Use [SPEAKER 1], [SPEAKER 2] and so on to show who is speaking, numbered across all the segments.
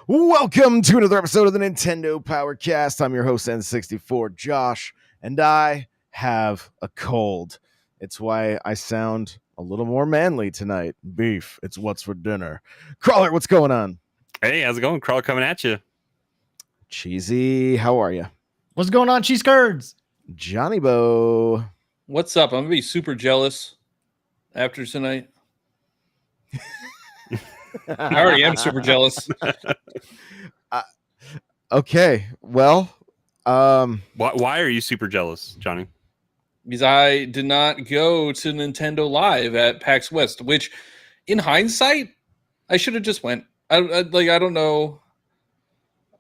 [SPEAKER 1] Welcome to another episode of the Nintendo Powercast. I'm your host, N64 Josh, and I have a cold. It's why I sound a little more manly tonight. Beef, it's what's for dinner. Crawler, what's going on?
[SPEAKER 2] Hey, how's it going? Crawler coming at you.
[SPEAKER 1] Cheesy, how are you?
[SPEAKER 3] What's going on, cheese curds?
[SPEAKER 1] Johnny Bo.
[SPEAKER 4] What's up? I'm gonna be super jealous after tonight. I already am super jealous.
[SPEAKER 1] Okay, well,
[SPEAKER 2] Why are you super jealous, Johnny?
[SPEAKER 4] Because I did not go to Nintendo Live at PAX West, which, in hindsight, I should have just went. I don't know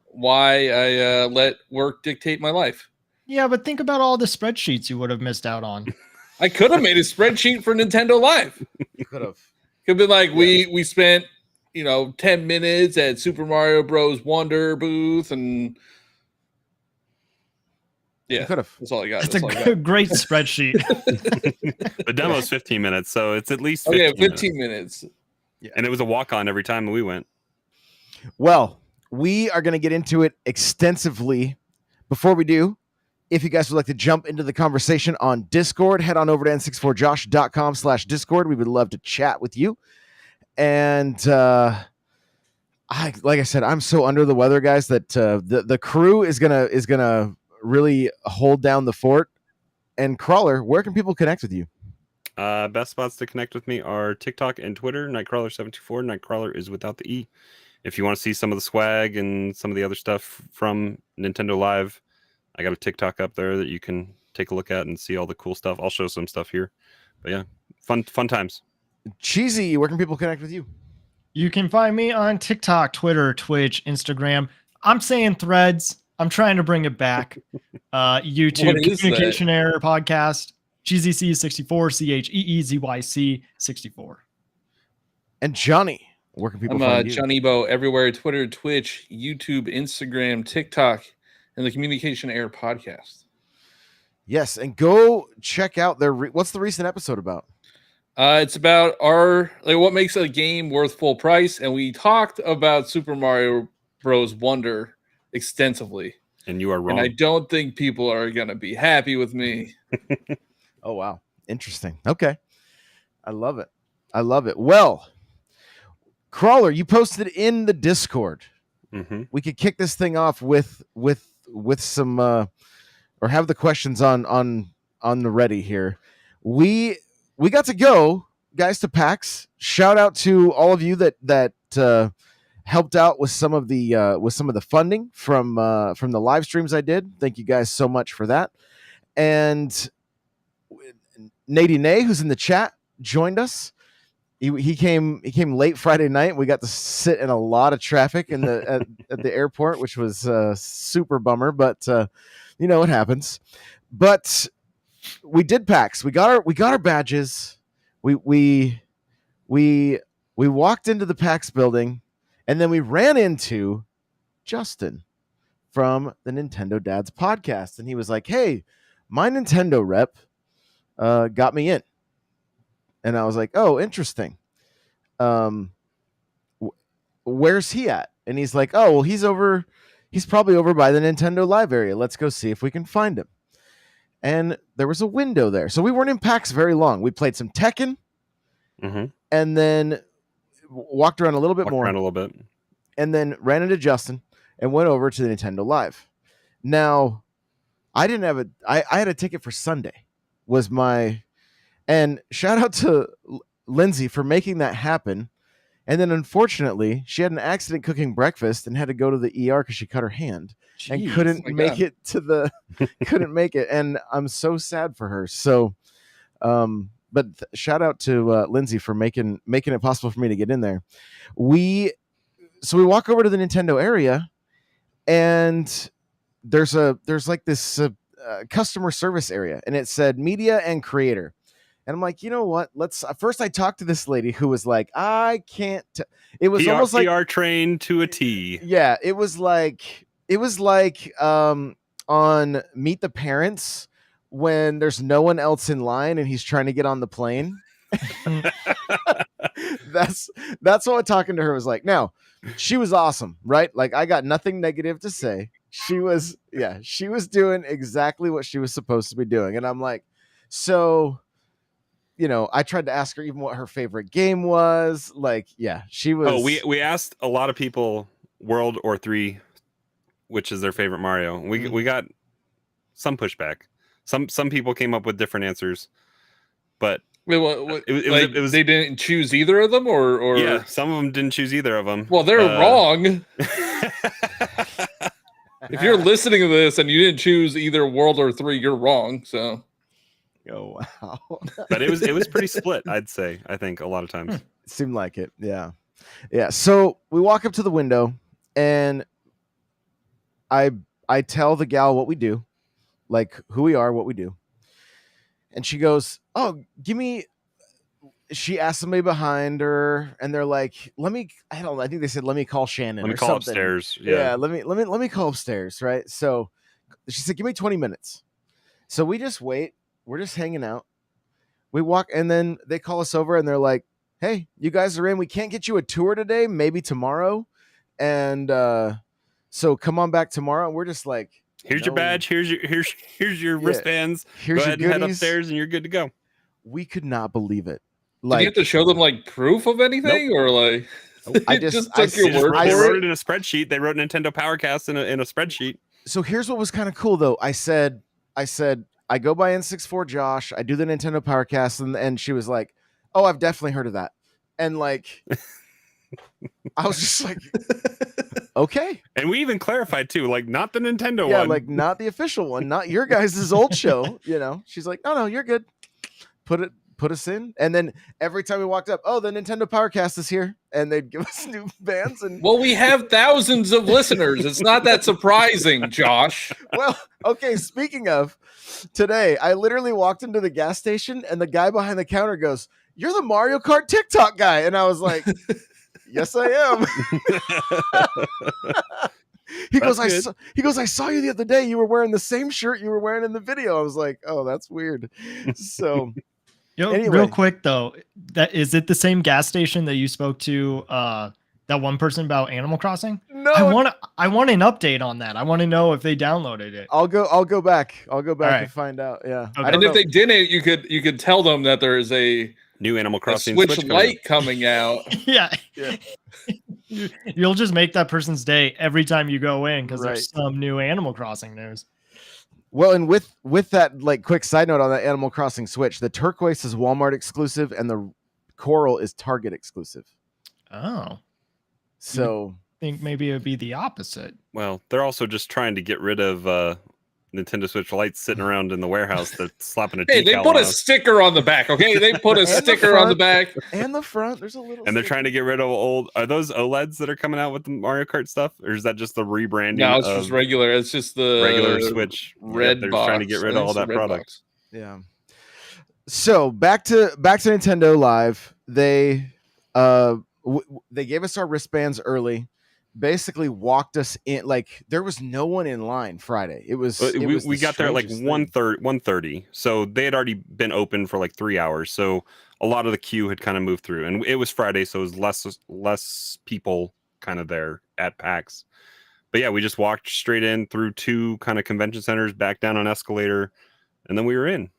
[SPEAKER 4] why I let work dictate my life.
[SPEAKER 3] Yeah, but think about all the spreadsheets you would have missed out on.
[SPEAKER 4] I could have made a spreadsheet for Nintendo Live.
[SPEAKER 1] you could have.
[SPEAKER 4] Could be like we spent 10 minutes at Super Mario Bros. Wonder booth, and yeah, that's all I got.
[SPEAKER 3] It's a great spreadsheet.
[SPEAKER 2] The demo's 15 minutes, so it's at least
[SPEAKER 4] 15 minutes.
[SPEAKER 2] Yeah. And it was a walk-on every time we went.
[SPEAKER 1] Well, we are going to get into it extensively. Before we do, if you guys would like to jump into the conversation on Discord, head on over to n64josh.com/Discord. We would love to chat with you. And like I said, I'm so under the weather, guys, that the crew is gonna really hold down the fort. And Crawler, where can people connect with you?
[SPEAKER 2] Best spots to connect with me are TikTok and Twitter. Nightcrawler74. Nightcrawler is without the E. If you want to see some of the swag and some of the other stuff from Nintendo Live, I got a TikTok up there that you can take a look at and see all the cool stuff. I'll show some stuff here. But yeah, fun times.
[SPEAKER 1] Cheesy, where can people connect with you?
[SPEAKER 3] You can find me on TikTok, Twitter, Twitch, Instagram. I'm saying Threads. I'm trying to bring it back. YouTube, Communication Error Podcast, GZC64, CHEEZYC64.
[SPEAKER 1] And Johnny, where can people find you?
[SPEAKER 4] Johnny Bo everywhere: Twitter, Twitch, YouTube, Instagram, TikTok, and the Communication Error Podcast.
[SPEAKER 1] Yes, and go check out their. What's the recent episode about?
[SPEAKER 4] It's about what makes a game worth full price, and we talked about Super Mario Bros. Wonder extensively.
[SPEAKER 2] And you are wrong.
[SPEAKER 4] And I don't think people are gonna be happy with me.
[SPEAKER 1] Oh wow, interesting. Okay, I love it. Well, Crawler, you posted in the Discord.
[SPEAKER 2] Mm-hmm.
[SPEAKER 1] We could kick this thing off with some or have the questions on the ready here. We got to go, guys, to PAX. Shout out to all of you that helped out with some of the funding from the live streams I did. Thank you guys so much for that. And Nady Nay, who's in the chat, joined us. He came late Friday night. We got to sit in a lot of traffic at the airport, which was super bummer, but it happens. But we did PAX. We got our badges. We walked into the PAX building, and then we ran into Justin from the Nintendo Dads podcast, and he was like, "Hey, my Nintendo rep got me in," and I was like, "Oh, interesting. Where's he at?" And he's like, "Oh, well, he's probably over by the Nintendo Live area. Let's go see if we can find him." And there was a window there. So we weren't in PAX very long. We played some Tekken, and then walked around a little bit more. And then ran into Justin and went over to the Nintendo Live. Now, I didn't have I had a ticket for Sunday. And shout out to Lindsay for making that happen. And then, unfortunately, she had an accident cooking breakfast and had to go to the ER because she cut her hand. Jeez, and couldn't make it to the couldn't make it, and I'm so sad for her. So but shout out to Lindsay for making it possible for me to get in there. We walk over to the Nintendo area, and there's like this customer service area, and it said media and creator. And I'm like, you know what? First I talked to this lady who was like, I can't. It was almost like
[SPEAKER 2] PR trained to a T.
[SPEAKER 1] Yeah, it was like on Meet the Parents when there's no one else in line and he's trying to get on the plane. that's what talking to her was like. Now, she was awesome, right? Like, I got nothing negative to say. She was doing exactly what she was supposed to be doing. And I'm like, so, I tried to ask her even what her favorite game was. Like, yeah, she was.
[SPEAKER 2] Oh, we asked a lot of people World or 3, which is their favorite Mario. We got some pushback. Some people came up with different answers, but
[SPEAKER 4] Wait, it was they didn't choose either of them, or
[SPEAKER 2] yeah, some of them didn't choose either of them.
[SPEAKER 4] Well, they're wrong. If you're listening to this and you didn't choose either World or 3, you're wrong. So,
[SPEAKER 1] oh wow!
[SPEAKER 2] But it was pretty split. I'd say. I think a lot of times
[SPEAKER 1] it seemed like it. Yeah. So we walk up to the window, and I tell the gal what we do, like who we are, what we do. And she goes, "Oh, give me." She asked somebody behind her, and they're like, "Let me." I don't know. I think they said, "Let me call Shannon."
[SPEAKER 2] Let me call
[SPEAKER 1] something.
[SPEAKER 2] Upstairs.
[SPEAKER 1] Yeah. Let me call upstairs. Right. So she said, "Give me 20 minutes." So we just wait. We're just hanging out. We walk, and then they call us over, and they're like, "Hey, you guys are in. We can't get you a tour today. Maybe tomorrow." And so come on back tomorrow. And we're just like,
[SPEAKER 2] here's your badge. Here's your wristbands.
[SPEAKER 1] Here's
[SPEAKER 2] go ahead
[SPEAKER 1] your
[SPEAKER 2] and head upstairs, and you're good to go.
[SPEAKER 1] We could not believe it.
[SPEAKER 4] Did you have to show them like proof of anything, or like?
[SPEAKER 1] I
[SPEAKER 4] just took your word for
[SPEAKER 2] they
[SPEAKER 4] it?
[SPEAKER 2] wrote it in a spreadsheet. They wrote Nintendo Powercast in a spreadsheet.
[SPEAKER 1] So here's what was kind of cool though. I said, I go by N64 Josh. I do the Nintendo Powercast, and she was like, "Oh, I've definitely heard of that." And like, I was just like, okay.
[SPEAKER 2] And we even clarified too, like not the Nintendo one.
[SPEAKER 1] Yeah, like not the official one, not your guys' old show. She's like, no, you're good. Put us in. And then every time we walked up, oh, the Nintendo Powercast is here, and they'd give us new bands. And
[SPEAKER 4] well, we have thousands of listeners. It's not that surprising, Josh.
[SPEAKER 1] Well, okay. Speaking of, today I literally walked into the gas station, and the guy behind the counter goes, "You're the Mario Kart TikTok guy," and I was like, "Yes, I am." He goes, I saw you the other day. You were wearing the same shirt you were wearing in the video. I was like, oh, that's weird. So.
[SPEAKER 3] Anyway. Real quick though, is it the same gas station that you spoke to that one person about Animal Crossing?
[SPEAKER 1] No,
[SPEAKER 3] I want an update on that. I want to know if they downloaded it.
[SPEAKER 1] I'll go back and find out. Yeah.
[SPEAKER 4] Okay. And if they didn't, you could tell them that there is a
[SPEAKER 2] new Animal Crossing
[SPEAKER 4] Switch Lite coming out.
[SPEAKER 3] Yeah. You'll just make that person's day every time you go in because there's some new Animal Crossing news.
[SPEAKER 1] Well, and with that, like, quick side note on that Animal Crossing Switch, the turquoise is Walmart exclusive and the coral is Target exclusive.
[SPEAKER 3] Oh.
[SPEAKER 1] So
[SPEAKER 3] I think maybe it would be the opposite.
[SPEAKER 2] Well, they're also just trying to get rid of Nintendo Switch Lites sitting around in the warehouse that's slapping a decal.
[SPEAKER 4] Hey, they put a sticker on the back, okay? They put a sticker on the back.
[SPEAKER 1] And the front. There's a little
[SPEAKER 2] And they're trying to get rid of are those OLEDs that are coming out with the Mario Kart stuff? Or is that just the rebranding?
[SPEAKER 4] No, it's just regular. It's just the
[SPEAKER 2] regular Switch.
[SPEAKER 4] Red
[SPEAKER 2] they're
[SPEAKER 4] box.
[SPEAKER 2] Trying to get rid of all that product.
[SPEAKER 4] Box.
[SPEAKER 1] Yeah. So back to Nintendo Live. They gave us our wristbands early. Basically walked us in, like there was no one in line Friday. We
[SPEAKER 2] got there at like 1:30. So they had already been open for like 3 hours. So a lot of the queue had kind of moved through, and it was Friday, so it was less people kind of there at PAX. But yeah, we just walked straight in through 2 kind of convention centers, back down an escalator, and then we were in.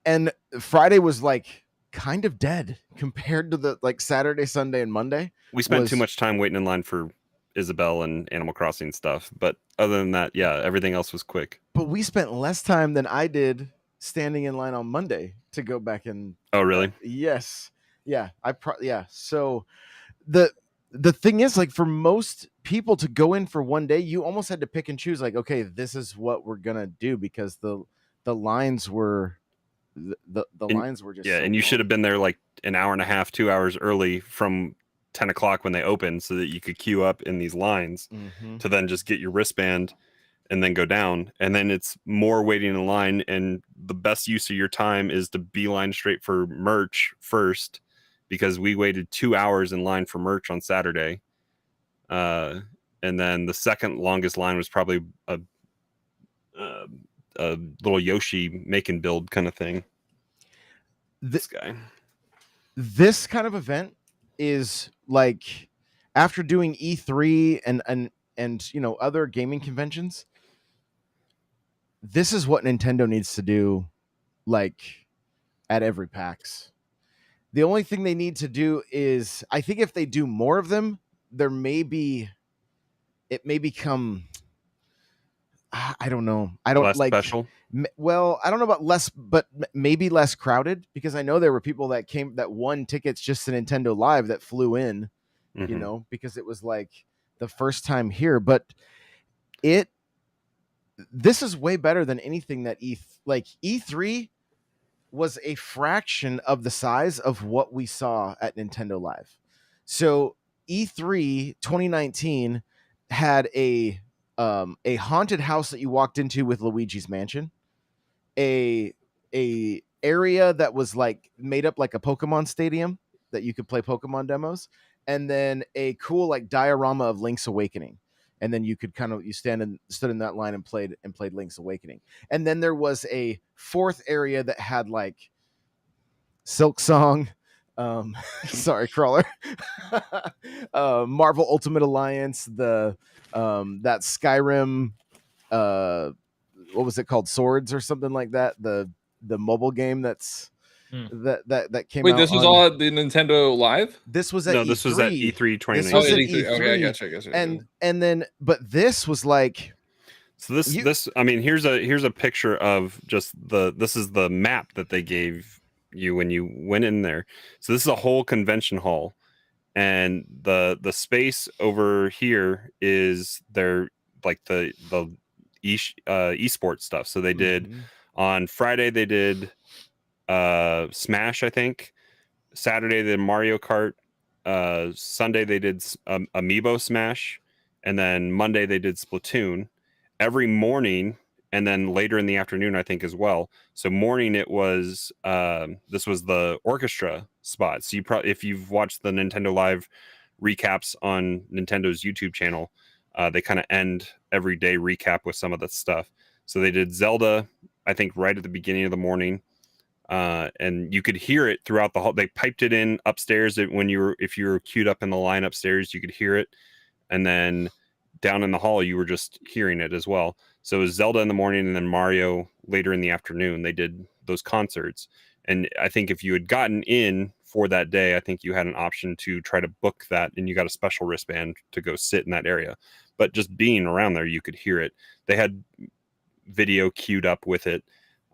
[SPEAKER 2] And
[SPEAKER 1] Friday was like kind of dead compared to the like Saturday, Sunday, and Monday.
[SPEAKER 2] We spent too much time waiting in line for Isabelle and Animal Crossing stuff, but other than that, yeah, everything else was quick.
[SPEAKER 1] But we spent less time than I did standing in line on Monday to go back and.
[SPEAKER 2] Oh, really?
[SPEAKER 1] Yes. Yeah. So the thing is, like, for most people to go in for one day, you almost had to pick and choose. Like, okay, this is what we're gonna do because the lines were. The lines were just
[SPEAKER 2] and you should have been there like an hour and a half, 2 hours early from 10 o'clock when they opened so that you could queue up in these lines to then just get your wristband and then go down. And then it's more waiting in line, and the best use of your time is to beeline straight for merch first, because we waited 2 hours in line for merch on Saturday. And then the second longest line was probably a little Yoshi make and build kind of thing.
[SPEAKER 1] This
[SPEAKER 2] guy.
[SPEAKER 1] this kind of event is like after doing E3 and other gaming conventions, this is what Nintendo needs to do, like at every PAX. The only thing they need to do is, I think if they do more of them, it may become, I don't know. I don't
[SPEAKER 2] less
[SPEAKER 1] like
[SPEAKER 2] special.
[SPEAKER 1] Well, I don't know about less, but maybe less crowded, because I know there were people that won tickets just to Nintendo Live that flew in, because it was like the first time here. But this is way better than anything that E3 was a fraction of the size of what we saw at Nintendo Live. So E3 2019 had a haunted house that you walked into with Luigi's Mansion, a area that was like made up like a Pokemon stadium that you could play Pokemon demos, and then a cool like diorama of Link's Awakening. And then you could stood in that line and played Link's Awakening. And then there was a fourth area that had like Silk Song, sorry, Crawler, Marvel Ultimate Alliance, the that Skyrim, what was it called, Swords or something like that, the mobile game that came
[SPEAKER 4] Wait,
[SPEAKER 1] out.
[SPEAKER 4] This was all at the Nintendo Live?
[SPEAKER 1] This was at E3.
[SPEAKER 2] This was at E3 2019.
[SPEAKER 1] This was at
[SPEAKER 4] E3.
[SPEAKER 1] E3.
[SPEAKER 4] Okay, I gotcha.
[SPEAKER 1] And then, but this was like,
[SPEAKER 2] so this I mean, here's a picture of just this is the map that they gave you when you went in there. So this is a whole convention hall, and the space over here is their like the esports stuff. So they did on Friday, they did Smash, I think. Saturday they did Mario Kart. Sunday they did Amiibo Smash, and then Monday they did Splatoon. Every morning, and then later in the afternoon, I think as well. So morning it was this was the orchestra spot. So if you've watched the Nintendo Live recaps on Nintendo's YouTube channel, they kind of end every day recap with some of that stuff. So they did Zelda, I think, right at the beginning of the morning. And you could hear it throughout the hall. They piped it in upstairs if you were queued up in the line upstairs, you could hear it. And then down in the hall, you were just hearing it as well. So it was Zelda in the morning and then Mario later in the afternoon. They did those concerts. And I think if you had gotten in for that day, I think you had an option to try to book that, and you got a special wristband to go sit in that area. But just being around there, you could hear it. They had video queued up with it.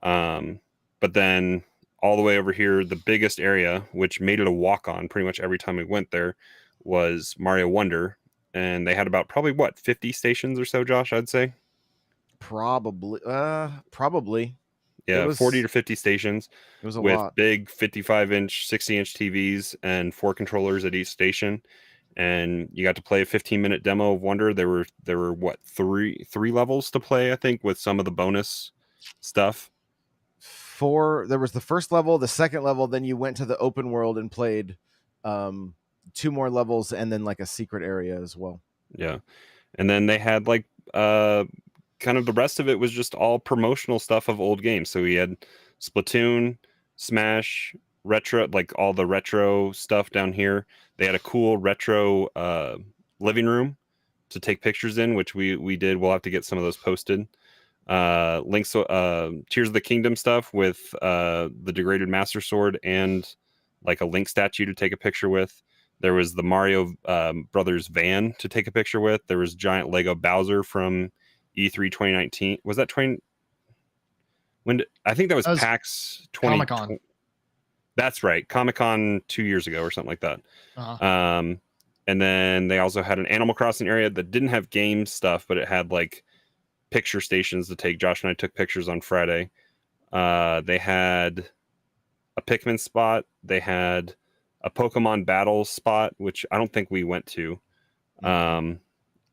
[SPEAKER 2] But then all the way over here, the biggest area, which made it a walk-on pretty much every time we went there, was Mario Wonder. And they had about probably 50 stations or so, Josh, I'd say.
[SPEAKER 1] Probably.
[SPEAKER 2] Yeah, 40 to 50 stations.
[SPEAKER 1] It was a
[SPEAKER 2] with
[SPEAKER 1] lot.
[SPEAKER 2] Big 55-inch, 60-inch TVs and 4 controllers at each station. And you got to play a 15-minute demo of Wonder. There were three levels to play, I think, with some of the bonus stuff.
[SPEAKER 1] There was the first level, the second level, then you went to the open world and played 2 more levels, and then like a secret area as well.
[SPEAKER 2] Yeah. And then they had like kind of the rest of it was just all promotional stuff of old games. So we had Splatoon, Smash, retro, like all the retro stuff down here. They had a cool retro living room to take pictures in, which we did. We'll have to get some of those posted. Tears of the Kingdom stuff with the degraded Master Sword and like a Link statue to take a picture with. There was the Mario Brothers van to take a picture with. There was giant Lego Bowser from E3 2019. Was that 20? I think that was PAX 20.
[SPEAKER 3] Comic-Con.
[SPEAKER 2] That's right, Comic-Con 2 years ago or something like that.
[SPEAKER 3] Uh-huh.
[SPEAKER 2] And then they also had an Animal Crossing area that didn't have game stuff, but it had like picture stations to take. Josh and I took pictures on Friday. They had a Pikmin spot. They had a Pokemon battle spot, which I don't think we went to. And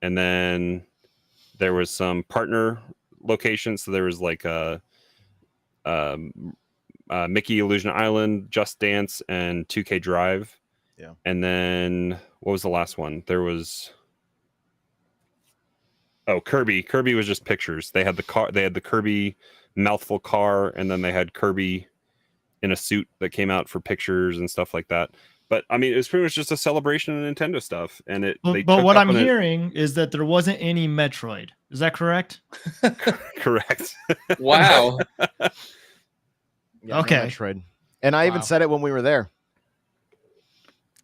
[SPEAKER 2] then there was some partner locations. So there was like a Mickey Illusion Island, Just Dance, and 2K Drive.
[SPEAKER 1] Yeah.
[SPEAKER 2] And then what was the last one? There was Kirby. Kirby was just pictures. They had the car. They had the Kirby mouthful car, and then they had Kirby in a suit that came out for pictures and stuff like that. But I mean, it was pretty much just a celebration of Nintendo stuff, and
[SPEAKER 3] But what I'm hearing is that there wasn't any Metroid. Is that correct?
[SPEAKER 2] Correct.
[SPEAKER 4] Wow.
[SPEAKER 1] Yeah,
[SPEAKER 3] okay.
[SPEAKER 1] No Metroid. And I even said it when we were there.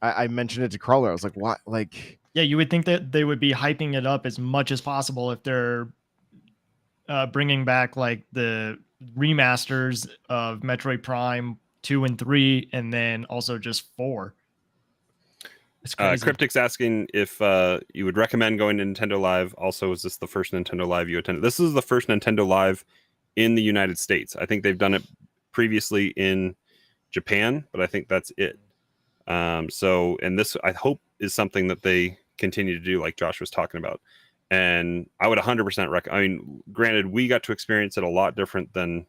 [SPEAKER 1] I mentioned it to Crawler. I was like, "What?" Like,
[SPEAKER 3] yeah, you would think that they would be hyping it up as much as possible if they're bringing back like the remasters of Metroid Prime 2 and 3, and then also just 4. It's crazy.
[SPEAKER 2] Cryptic's asking if you would recommend going to Nintendo Live. Also, is this the first Nintendo Live you attended? This is the first Nintendo Live in the United States. I think they've done it previously in Japan, but I think that's it. So, and this, I hope, is something that they continue to do, like Josh was talking about. And I would 100% recommend. I mean, granted, we got to experience it a lot different than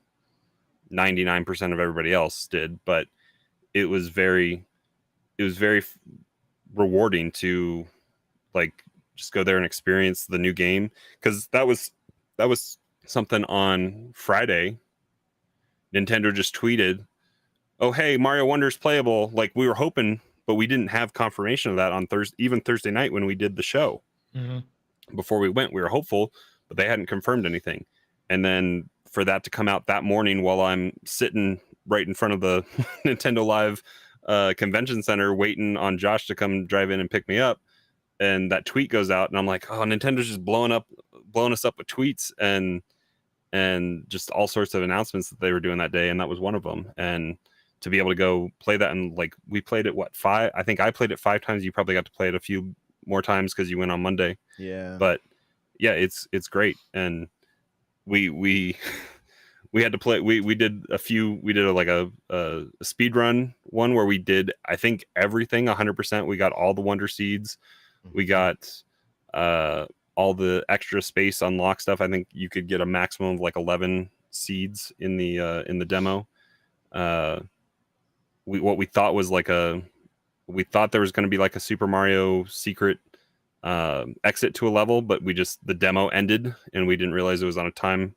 [SPEAKER 2] 99% of everybody else did, but it was very rewarding to like just go there and experience the new game, because that was something on Friday. Nintendo just tweeted, "Oh hey, Mario Wonder's playable." Like, we were hoping, but we didn't have confirmation of that on Thursday night when we did the show. Before we went, we were hopeful, but they hadn't confirmed anything. And then for that to come out that morning while I'm sitting right in front of the Nintendo Live convention center waiting on Josh to come drive in and pick me up, and that tweet goes out, and I'm like, oh, Nintendo's just blowing us up with tweets and just all sorts of announcements that they were doing that day, and that was one of them. And to be able to go play that, and like, we played it I think I played it 5 times. You probably got to play it a few more times because you went on Monday.
[SPEAKER 1] Yeah.
[SPEAKER 2] But yeah, it's great. And we had to play, we did a speed run one where we did, I think, everything 100%. We got all the Wonder Seeds. We got all the extra space unlock stuff. I think you could get a maximum of like 11 seeds in the demo. What we thought was like we thought there was going to be like a Super Mario secret exit to a level, but the demo ended and we didn't realize it was on a time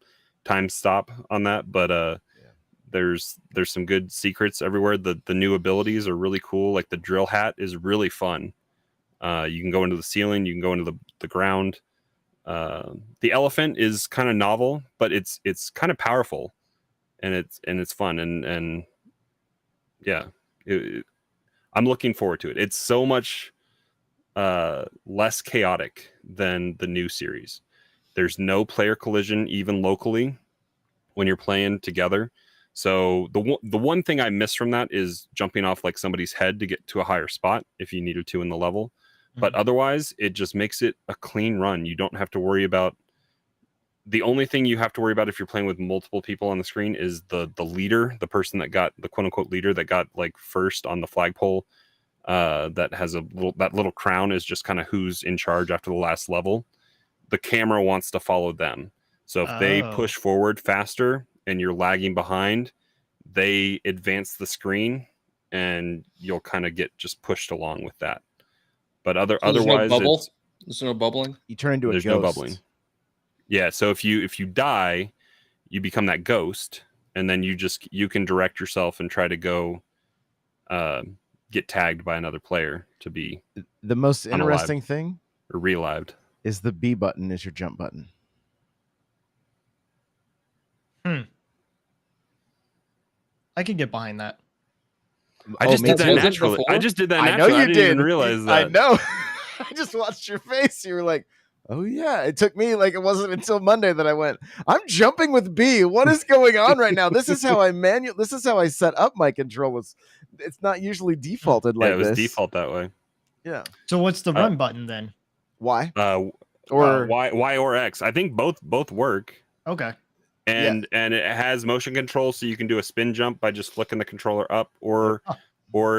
[SPEAKER 2] stop on that. But there's some good secrets everywhere. The new abilities are really cool. Like the drill hat is really fun. You can go into the ceiling, you can go into the ground. The elephant is kind of novel, but it's kind of powerful, and it's fun, and yeah, I'm looking forward to it. It's so much less chaotic than the new series. There's no player collision, even locally, when you're playing together. So the one thing I miss from that is jumping off like somebody's head to get to a higher spot if you needed to in the level. But otherwise, it just makes it a clean run. You don't have to worry about. The only thing you have to worry about if you're playing with multiple people on the screen is the leader, the person that got the quote unquote leader that got like first on the flagpole. That has that little crown is just kind of who's in charge after the last level. The camera wants to follow them. So if they push forward faster and you're lagging behind, they advance the screen and you'll kind of get just pushed along with that. But otherwise,
[SPEAKER 4] there's no bubbling.
[SPEAKER 1] You turn into a ghost.
[SPEAKER 2] There's no bubbling. Yeah, so if you die, you become that ghost, and then you can direct yourself and try to go get tagged by another player to be
[SPEAKER 1] the most interesting thing
[SPEAKER 2] or relived
[SPEAKER 1] is the B button is your jump button.
[SPEAKER 3] I could get behind that.
[SPEAKER 2] I just did that naturally. I just did that naturally. I didn't even realize that.
[SPEAKER 1] I know. I just watched your face. You were like, oh yeah. It took me like, it wasn't until Monday that I went, I'm jumping with B. What is going on right now? This is how this is how I set up my controllers. It's not usually defaulted like this.
[SPEAKER 2] Yeah, it was default that way.
[SPEAKER 1] Yeah.
[SPEAKER 3] So what's the run button then?
[SPEAKER 1] Y?
[SPEAKER 2] Or Y or X. I think both work.
[SPEAKER 3] Okay.
[SPEAKER 2] And it has motion control, so you can do a spin jump by just flicking the controller up, or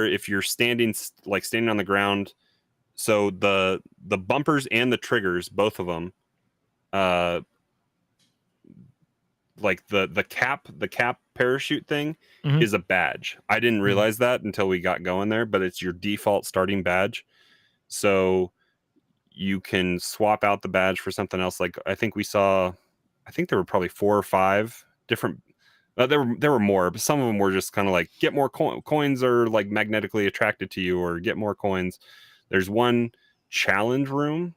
[SPEAKER 2] if you're standing on the ground. So the bumpers and the triggers, both of them, like the cap parachute thing is a badge. I didn't realize that until we got going there, but it's your default starting badge. So you can swap out the badge for something else. Like I think there were probably 4 or 5 different There were more, but some of them were just kind of like get more coins are like magnetically attracted to you, or get more coins. There's one challenge room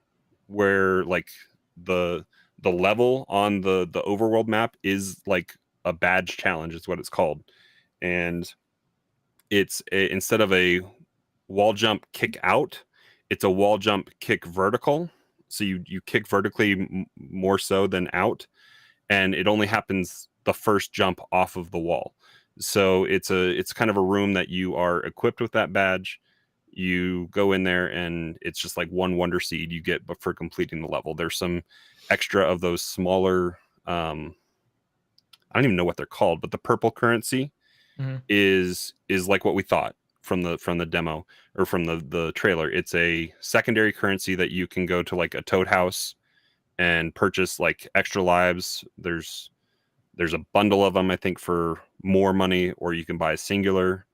[SPEAKER 2] where like the level on the overworld map is like a badge challenge is what it's called, and instead of a wall jump kick out, it's a wall jump kick vertical. So you kick vertically more so than out, and it only happens the first jump off of the wall. So it's kind of a room that you are equipped with that badge. You go in there and it's just like one wonder seed you get, but for completing the level. There's some extra of those smaller I don't even know what they're called, but the purple currency is like what we thought from the demo or from the trailer. It's a secondary currency that you can go to like a toad house and purchase like extra lives. There's a bundle of them, I think, for more money, or you can buy a singular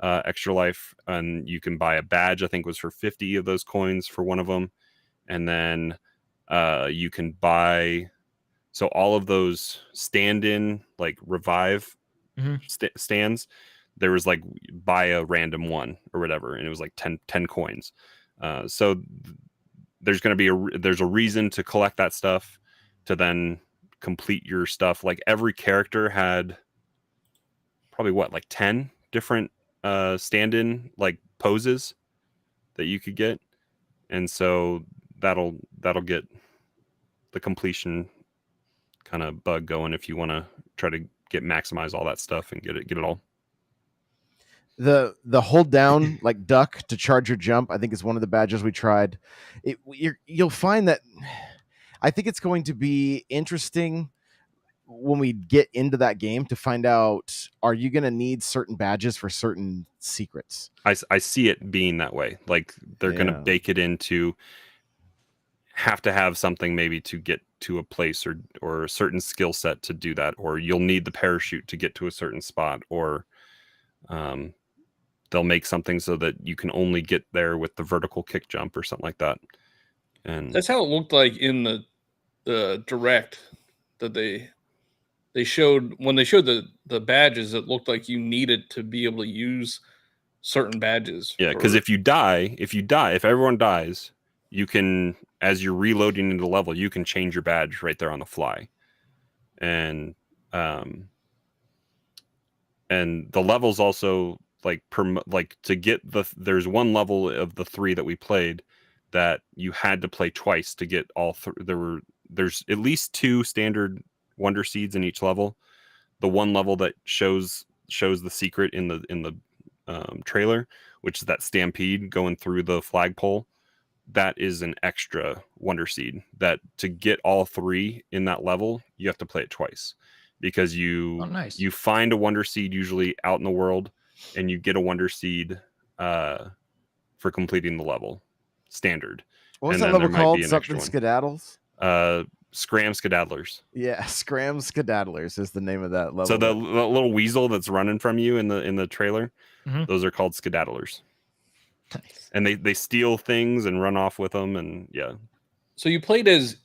[SPEAKER 2] extra life, and you can buy a badge, I think was for 50 of those coins for one of them. And then you can buy, so all of those stand-in like revive stands, there was like buy a random one or whatever, and it was like 10 coins. So there's going to be there's a reason to collect that stuff to then complete your stuff. Like every character had probably like 10 different stand-in like poses that you could get, and so that'll get the completion kind of bug going if you want to try to maximize all that stuff and get it all.
[SPEAKER 1] The hold down like duck to charge your jump, I think, is one of the badges we tried. You'll find that I think it's going to be interesting when we get into that game to find out, are you going to need certain badges for certain secrets?
[SPEAKER 2] I see it being that way. Like they're going to bake it into have to have something maybe to get to a place or a certain skill set to do that, or you'll need the parachute to get to a certain spot, or they'll make something so that you can only get there with the vertical kick jump or something like that. And
[SPEAKER 4] that's how it looked like in the direct that they showed. When they showed the badges, it looked like you needed to be able to use certain badges.
[SPEAKER 2] Yeah, because if everyone dies, you can, as you're reloading into the level, you can change your badge right there on the fly. And the levels also like to get there's one level of the 3 that we played that you had to play twice to get all there's at least 2 standard wonder seeds in each level. The one level that shows the secret in the trailer, which is that stampede going through the flagpole, that is an extra wonder seed that to get all 3 in that level, you have to play it twice, because you find a wonder seed usually out in the world, and you get a wonder seed for completing the level standard.
[SPEAKER 1] What was that level called? Something Skedaddles?
[SPEAKER 2] Scram Skedaddlers.
[SPEAKER 1] Yeah, Scram Skedaddlers is the name of that level.
[SPEAKER 2] So the little weasel that's running from you in the trailer, those are called Skedaddlers. Nice. And they steal things and run off with them, and yeah.
[SPEAKER 4] So you played as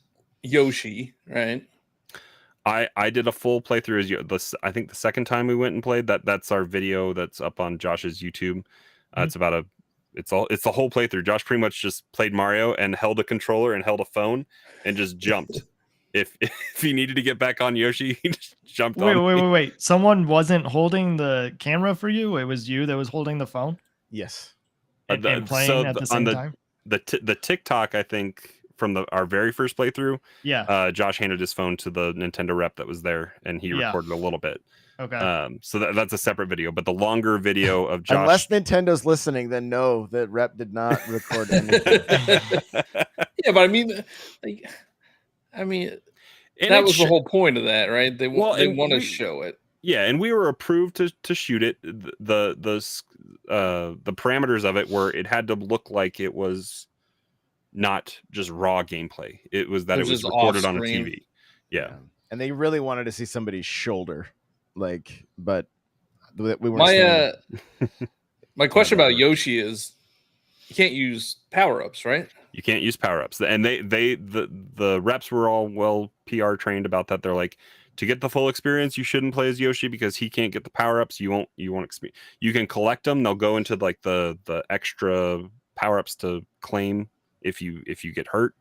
[SPEAKER 4] Yoshi, right?
[SPEAKER 2] I did a full playthrough as I think the second time we went and played. That's our video that's up on Josh's YouTube. It's about it's the whole playthrough. Josh pretty much just played Mario and held a controller and held a phone and just jumped. If he needed to get back on Yoshi, he just jumped on.
[SPEAKER 3] Wait. Someone wasn't holding the camera for you? It was you that was holding the phone?
[SPEAKER 1] Yes.
[SPEAKER 3] And playing at the same time?
[SPEAKER 2] The TikTok, I think, from our very first playthrough, Josh handed his phone to the Nintendo rep that was there, and he recorded a little bit.
[SPEAKER 3] Okay.
[SPEAKER 2] So that's a separate video, but the longer video of Josh,
[SPEAKER 1] unless Nintendo's listening, then no, that rep did not record anything.
[SPEAKER 4] Yeah, but I mean, that was the whole point of that, right? They want to show it.
[SPEAKER 2] Yeah, and we were approved to shoot it. The parameters of it were it had to look like it was not just raw gameplay. It was that it was recorded on a TV. Yeah.
[SPEAKER 1] And they really wanted to see somebody's shoulder, but we weren't.
[SPEAKER 4] My question about Yoshi is, you can't use power-ups, right?
[SPEAKER 2] You can't use power-ups, and the reps were all well PR trained about that. They're like, to get the full experience, you shouldn't play as Yoshi because he can't get the power-ups. You won't experience. You can collect them. They'll go into like the extra power-ups to claim if you get hurt.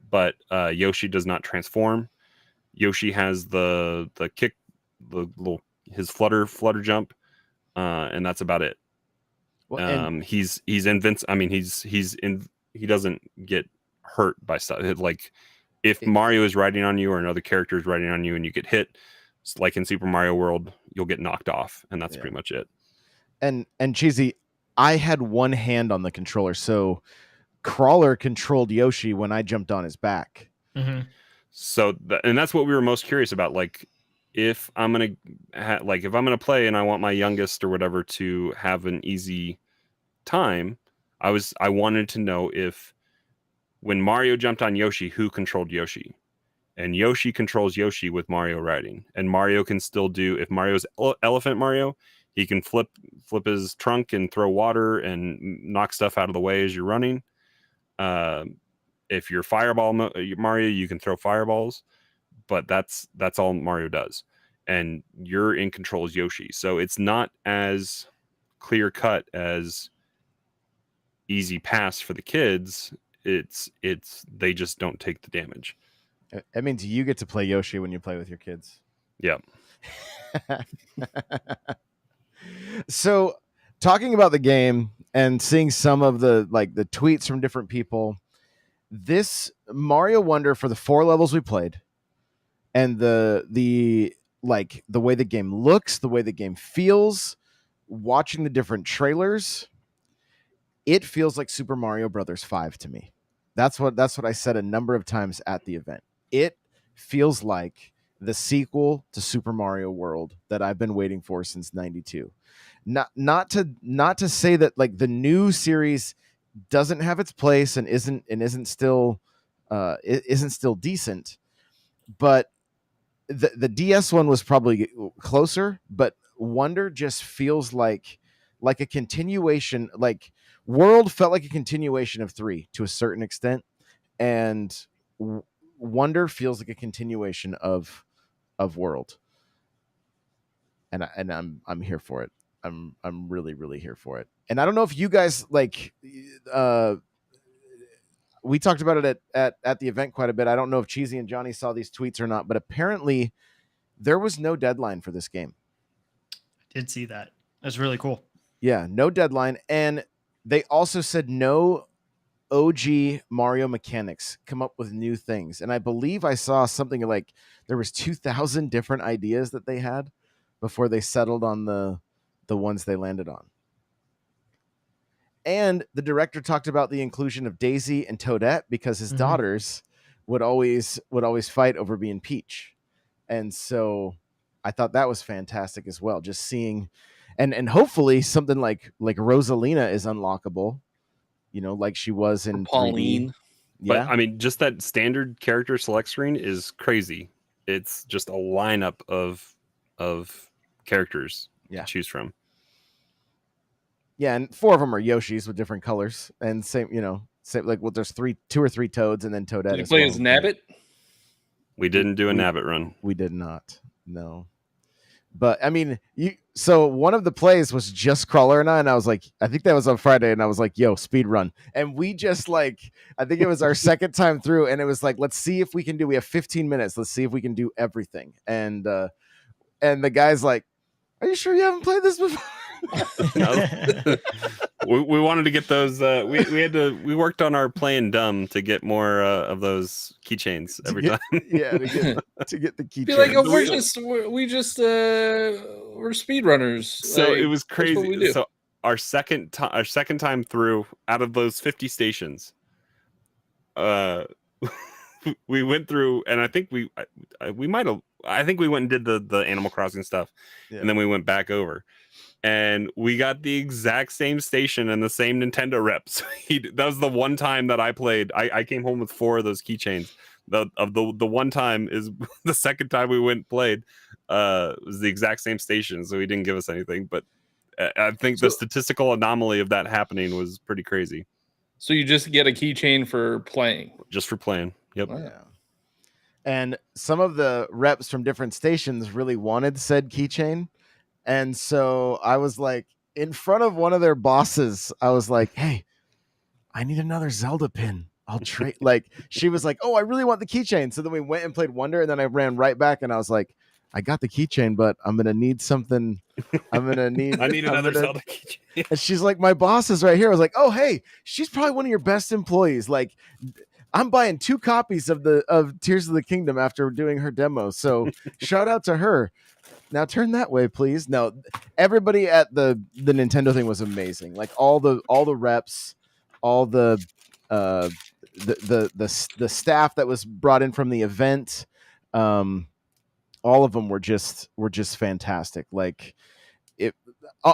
[SPEAKER 2] But Yoshi does not transform. Yoshi has the kick, his flutter jump, and that's about it. Well, he's invincible. I mean, he doesn't get hurt by stuff. Like if Mario is riding on you or another character is riding on you and you get hit, like in Super Mario World, you'll get knocked off, and that's pretty much it. And
[SPEAKER 1] Cheesy, I had one hand on the controller, so Crawler controlled Yoshi when I jumped on his back.
[SPEAKER 3] Mm-hmm.
[SPEAKER 2] So and that's what we were most curious about. Like, if I'm gonna play and I want my youngest or whatever to have an easy time, I wanted to know if when Mario jumped on Yoshi, who controlled Yoshi, and Yoshi controls Yoshi with Mario riding, and Mario can still do, if Mario's Elephant Mario, he can flip his trunk and throw water and knock stuff out of the way as you're running. If you're Fireball Mario, you can throw fireballs, but that's all Mario does. And you're in control as Yoshi. So it's not as clear cut as Easy Pass for the kids. It's they just don't take the damage.
[SPEAKER 1] That means you get to play Yoshi when you play with your kids.
[SPEAKER 2] Yep.
[SPEAKER 1] So talking about the game and seeing some of the tweets from different people, this Mario Wonder, for the 4 levels we played, and the way the game looks, the way the game feels, watching the different trailers, it feels like Super Mario Brothers 5 to me. That's what I said a number of times at the event. It feels like the sequel to Super Mario World that I've been waiting for since '92. Not to say that like the new series doesn't have its place and isn't still decent, but the DS one was probably closer. But Wonder just feels like a continuation. Like World felt like a continuation of 3 to a certain extent, and Wonder feels like a continuation of World. And I'm here for it. I'm really, really here for it. And I don't know if you guys we talked about it at the event quite a bit. I don't know if Cheesy and Johnny saw these tweets or not, but apparently there was no deadline for this game.
[SPEAKER 3] I did see that. That's really cool.
[SPEAKER 1] Yeah, no deadline. And they also said no OG Mario mechanics, come up with new things. And I believe I saw something like there was 2,000 different ideas that they had before they settled on the ones they landed on. And the director talked about the inclusion of Daisy and Toadette because his daughters would always fight over being Peach. And so I thought that was fantastic as well. Just seeing, and hopefully something like Rosalina is unlockable, like she was in
[SPEAKER 4] Pauline.
[SPEAKER 1] 3D. Yeah.
[SPEAKER 2] But I mean, just that standard character select screen is crazy. It's just a lineup of characters to choose from.
[SPEAKER 1] Yeah, and 4 of them are Yoshis with different colors, and same like there's 2 or 3 Toads, and then Toadette.
[SPEAKER 4] Did you play as Nabbit?
[SPEAKER 2] We didn't do a Nabbit run.
[SPEAKER 1] We did not. No, but I mean, so one of the plays was just Crawler and I was like, I think that was on Friday, and I was like, yo, speed run, and we just I think it was our second time through, and it was like, let's see if we can do. We have 15 minutes. Let's see if we can do everything, and the guy's like, are you sure you haven't played this before?
[SPEAKER 2] we wanted to get those. We worked on our playing dumb to get more of those keychains every time.
[SPEAKER 1] Yeah, to get the keychains.
[SPEAKER 4] Like, oh, we're speedrunners.
[SPEAKER 2] So it was crazy. So our second time through, out of those 50 stations, we went through, and I think we might have. I think we went and did the Animal Crossing stuff, and then we went back over. And we got the exact same station and the same Nintendo reps. That was the one time that I played. I came home with 4 of those keychains. The one time is the second time we went and played. Was the exact same station, so he didn't give us anything. But I think the statistical anomaly of that happening was pretty crazy.
[SPEAKER 4] So you just get a keychain for playing?
[SPEAKER 2] Just for playing. Yep.
[SPEAKER 1] Yeah. and some of the reps from different stations really wanted said keychain. And so I was like, in front of one of their bosses, I was like, hey, I need another Zelda pin. I'll trade. Like, she was like, oh, I really want the keychain. So then we went and played Wonder, and then I ran right back, and I was like, I got the keychain, but I'm gonna need something. I need
[SPEAKER 2] another Zelda keychain.
[SPEAKER 1] And she's like, my boss is right here. I was like, oh, hey, she's probably one of your best employees. Like, I'm buying 2 copies of Tears of the Kingdom after doing her demo. So shout out to her. Now turn that way, please. No, everybody at the Nintendo thing was amazing. Like all the reps, all the staff that was brought in from the event, all of them were just fantastic. Like it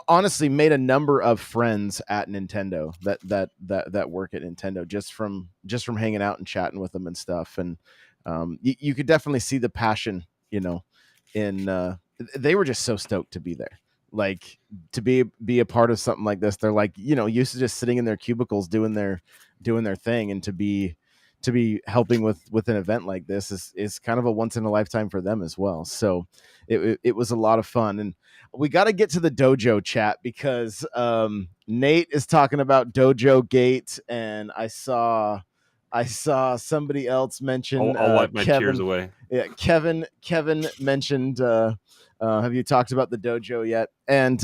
[SPEAKER 1] honestly made a number of friends at Nintendo that work at Nintendo just from hanging out and chatting with them and stuff. And you could definitely see the passion, in they were just so stoked to be there, like to be a part of something like this. They're like, used to just sitting in their cubicles doing their thing, and to be helping with an event like this is kind of a once in a lifetime for them as well. So it was a lot of fun. And we got to get to the dojo chat because Nate is talking about Dojo Gate, and I saw somebody else mention
[SPEAKER 2] I'll wipe my
[SPEAKER 1] Kevin,
[SPEAKER 2] tears away.
[SPEAKER 1] Yeah, Kevin mentioned have you talked about the dojo yet? And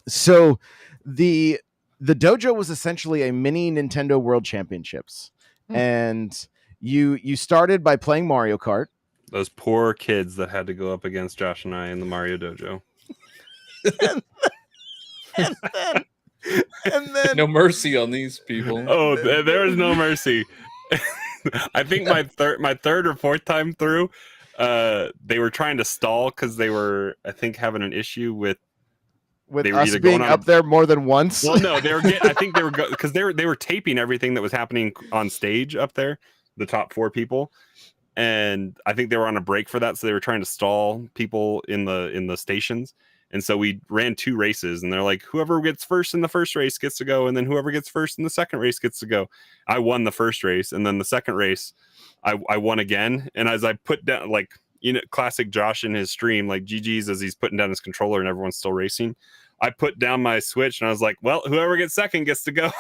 [SPEAKER 1] so the dojo was essentially a mini Nintendo World Championships. And you started by playing Mario Kart.
[SPEAKER 2] Those poor kids that had to go up against Josh and I in the Mario Dojo.
[SPEAKER 1] and then
[SPEAKER 4] no mercy on these people.
[SPEAKER 2] Oh, there is no mercy. I think my third or fourth time through, they were trying to stall because they were, I think, having an issue with
[SPEAKER 1] us being up there more than once.
[SPEAKER 2] Well, no, I think they were because they were taping everything that was happening on stage up there, the top 4 people, and I think they were on a break for that, so they were trying to stall people in the stations. And so we ran 2 races, and they're like, whoever gets first in the first race gets to go, and then whoever gets first in the second race gets to go. I won the first race, and then the second race, I won again. And as I put down, like, classic Josh in his stream, like GG's as he's putting down his controller and everyone's still racing, I put down my Switch, and I was like, well, whoever gets second gets to go.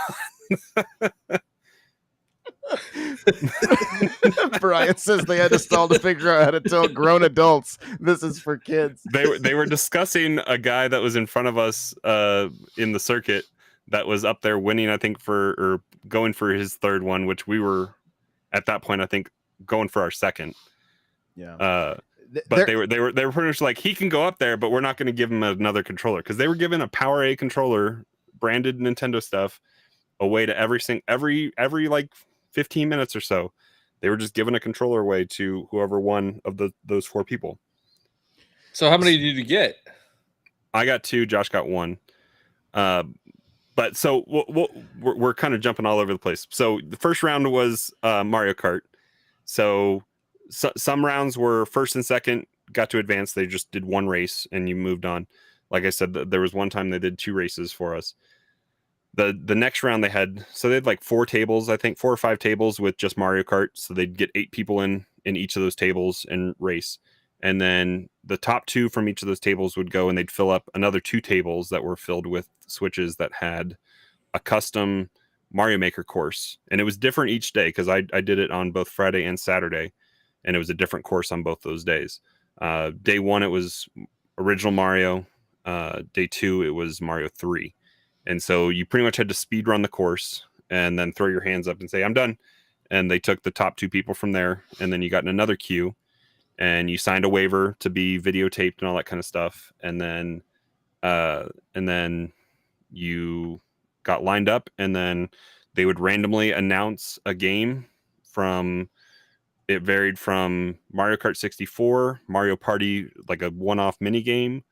[SPEAKER 1] Brian says they had to stall to figure out how to tell grown adults this is for kids.
[SPEAKER 2] They were discussing a guy that was in front of us in the circuit that was up there winning, I think, or going for his third one, which we were at that point, I think, going for our second.
[SPEAKER 1] Yeah.
[SPEAKER 2] But they were pretty much like, he can go up there, but we're not going to give him another controller, because they were giving a Power A controller, branded Nintendo stuff, away to every like 15 minutes or so. They were just giving a controller away to whoever won of those 4 people.
[SPEAKER 4] So how many did you get?
[SPEAKER 2] I got 2. Josh got 1. But so we're kind of jumping all over the place. So the first round was Mario Kart. So some rounds were first and second got to advance. They just did 1 race and you moved on. Like I said, there was one time they did 2 races for us. The next round they had like 4 tables, I think 4 or 5 tables with just Mario Kart. So they'd get 8 people in each of those tables and race. And then the top 2 from each of those tables would go, and they'd fill up another 2 tables that were filled with Switches that had a custom Mario Maker course. And it was different each day, because I did it on both Friday and Saturday, and it was a different course on both those days. Day 1, it was original Mario. Day 2, it was Mario 3. And so you pretty much had to speed run the course and then throw your hands up and say, I'm done. And they took the top 2 people from there, and then you got in another queue, and you signed a waiver to be videotaped and all that kind of stuff. And then you got lined up, and then they would randomly announce a game it varied from Mario Kart 64, Mario Party, like a one-off mini game,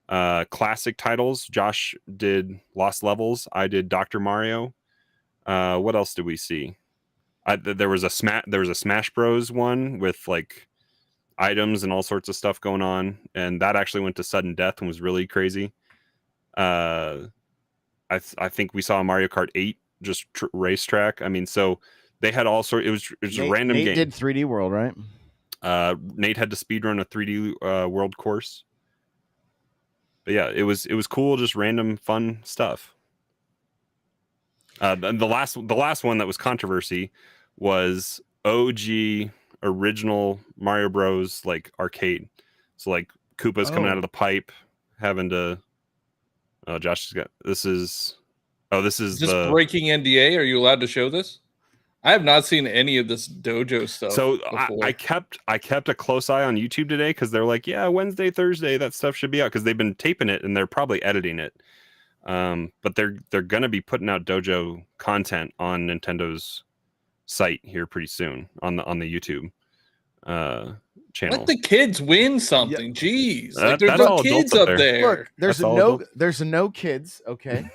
[SPEAKER 2] classic titles. Josh did Lost Levels. I did Dr. Mario. What else did we see? There was a Smash Bros one with like items and all sorts of stuff going on, and that actually went to sudden death and was really crazy. I think we saw Mario Kart 8 just racetrack. I mean, so They had all sorts. It was a random
[SPEAKER 1] Nate
[SPEAKER 2] game.
[SPEAKER 1] did 3D World, right?
[SPEAKER 2] Nate had to speedrun a 3D World course. But yeah, it was cool, just random fun stuff. And the last one that was controversy was OG original Mario Bros. Like arcade. So like Koopa's coming out of the pipe, having to. Oh, Josh has got this is
[SPEAKER 4] just breaking NDA. Are you allowed to show this? I have not seen any of this dojo stuff.
[SPEAKER 2] So I kept a close eye on YouTube today because they're like, yeah, Wednesday, Thursday, that stuff should be out because they've been taping it and they're probably editing it. But they're gonna be putting out dojo content on Nintendo's site here pretty soon on the YouTube channel.
[SPEAKER 4] Let the kids win something. Jeez, like
[SPEAKER 2] that's
[SPEAKER 4] there's no
[SPEAKER 2] all
[SPEAKER 4] kids
[SPEAKER 2] adults
[SPEAKER 4] up there.
[SPEAKER 1] Look, there's no kids. Okay.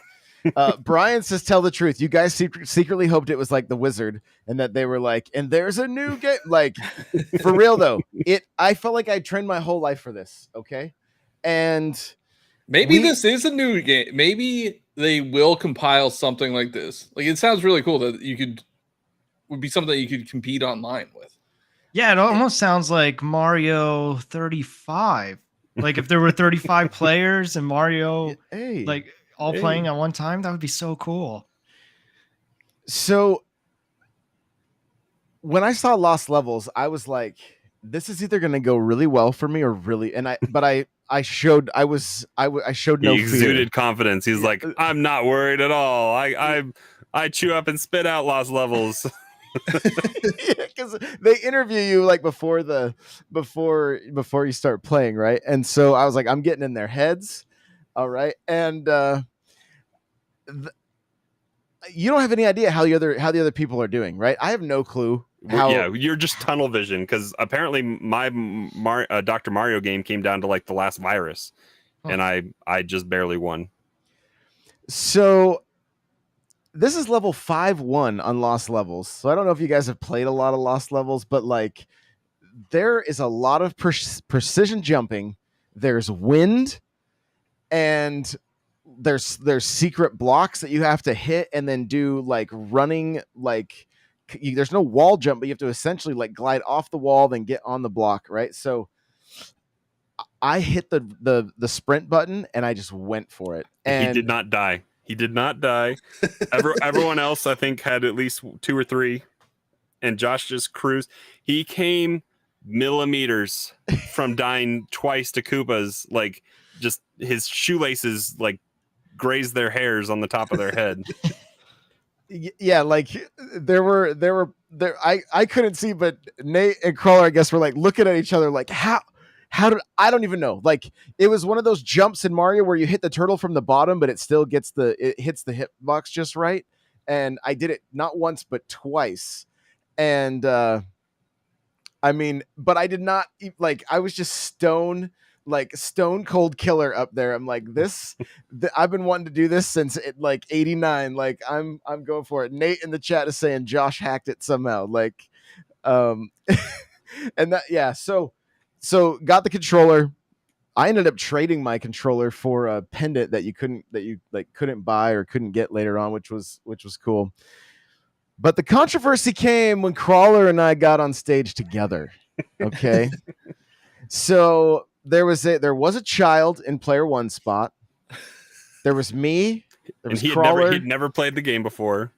[SPEAKER 1] Brian says, "Tell the truth. You guys secretly hoped it was like The Wizard, and that they were like, and there's a new game. Like, for real though, I felt like I trained my whole life for this. Okay, and
[SPEAKER 4] maybe this is a new game. Maybe they will compile something like this. Like, it sounds really cool that would be something that you could compete online with.
[SPEAKER 3] Yeah, it almost sounds like Mario 35. Like if there were 35 players and Mario, all playing at one time, that would be so cool.
[SPEAKER 1] So when I saw Lost Levels, I was like, this is either going to go really well for me or really, I showed no
[SPEAKER 2] He exuded
[SPEAKER 1] fear.
[SPEAKER 2] confidence. He's like, I'm not worried at all. I chew up and spit out Lost Levels.
[SPEAKER 1] Because they interview you like before you start playing, right? And so I was like, I'm getting in their heads, all right. And you don't have any idea how the other people are doing, right? I have no clue.
[SPEAKER 2] Yeah, you're just tunnel vision because apparently my Dr. Mario game came down to like the last virus, and I just barely won.
[SPEAKER 1] So this is level 5-1 on Lost Levels. So I don't know if you guys have played a lot of Lost Levels, but like there is a lot of precision jumping. There's wind, and there's secret blocks that you have to hit and then do like running. Like there's no wall jump, but you have to essentially like glide off the wall, then get on the block, right? So I hit the sprint button and I just went for it. And
[SPEAKER 2] he did not die. He did not die. Everyone else, I think, had at least 2 or 3, and Josh just cruised. He came millimeters from dying twice to Koopas. Like, just his shoelaces like grazed their hairs on the top of their head.
[SPEAKER 1] Yeah, like I couldn't see, but Nate and Crawler, I guess, were like looking at each other like, how did I don't even know. Like it was one of those jumps in Mario where you hit the turtle from the bottom, but it still hits the hitbox just right. And I did it not once but twice. And I mean, but I did not like I was just stone cold killer up there. I'm like I've been wanting to do this since like 89. Like I'm going for it. Nate in the chat is saying Josh hacked it somehow. Like and that So got the controller. I ended up trading my controller for a pendant that you couldn't buy or couldn't get later on, which was cool. But the controversy came when Crawler and I got on stage together. Okay. So there was a child in player 1 spot. There was me. There was Crawler.
[SPEAKER 2] He'd never played the game before.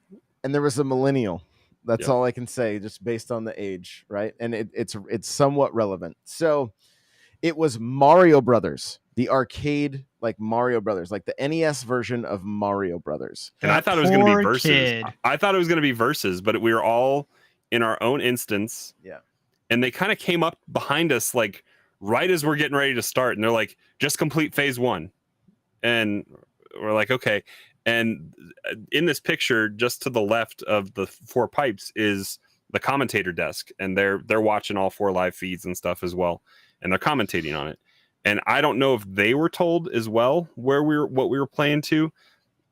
[SPEAKER 1] And there was a millennial. That's all I can say, just based on the age, right? And it's somewhat relevant. So it was Mario Brothers, the arcade, like Mario Brothers, like the NES version of Mario Brothers.
[SPEAKER 2] And I thought it was going to be versus. I thought it was going to be versus, but we were all in our own instance.
[SPEAKER 1] Yeah.
[SPEAKER 2] And they kind of came up behind us, like right as we're getting ready to start, and they're like, "Just complete phase 1," and we're like, "Okay." And in this picture, just to the left of the 4 pipes is the commentator desk, and they're watching all 4 live feeds and stuff as well, and they're commentating on it. And I don't know if they were told as well what we were playing to,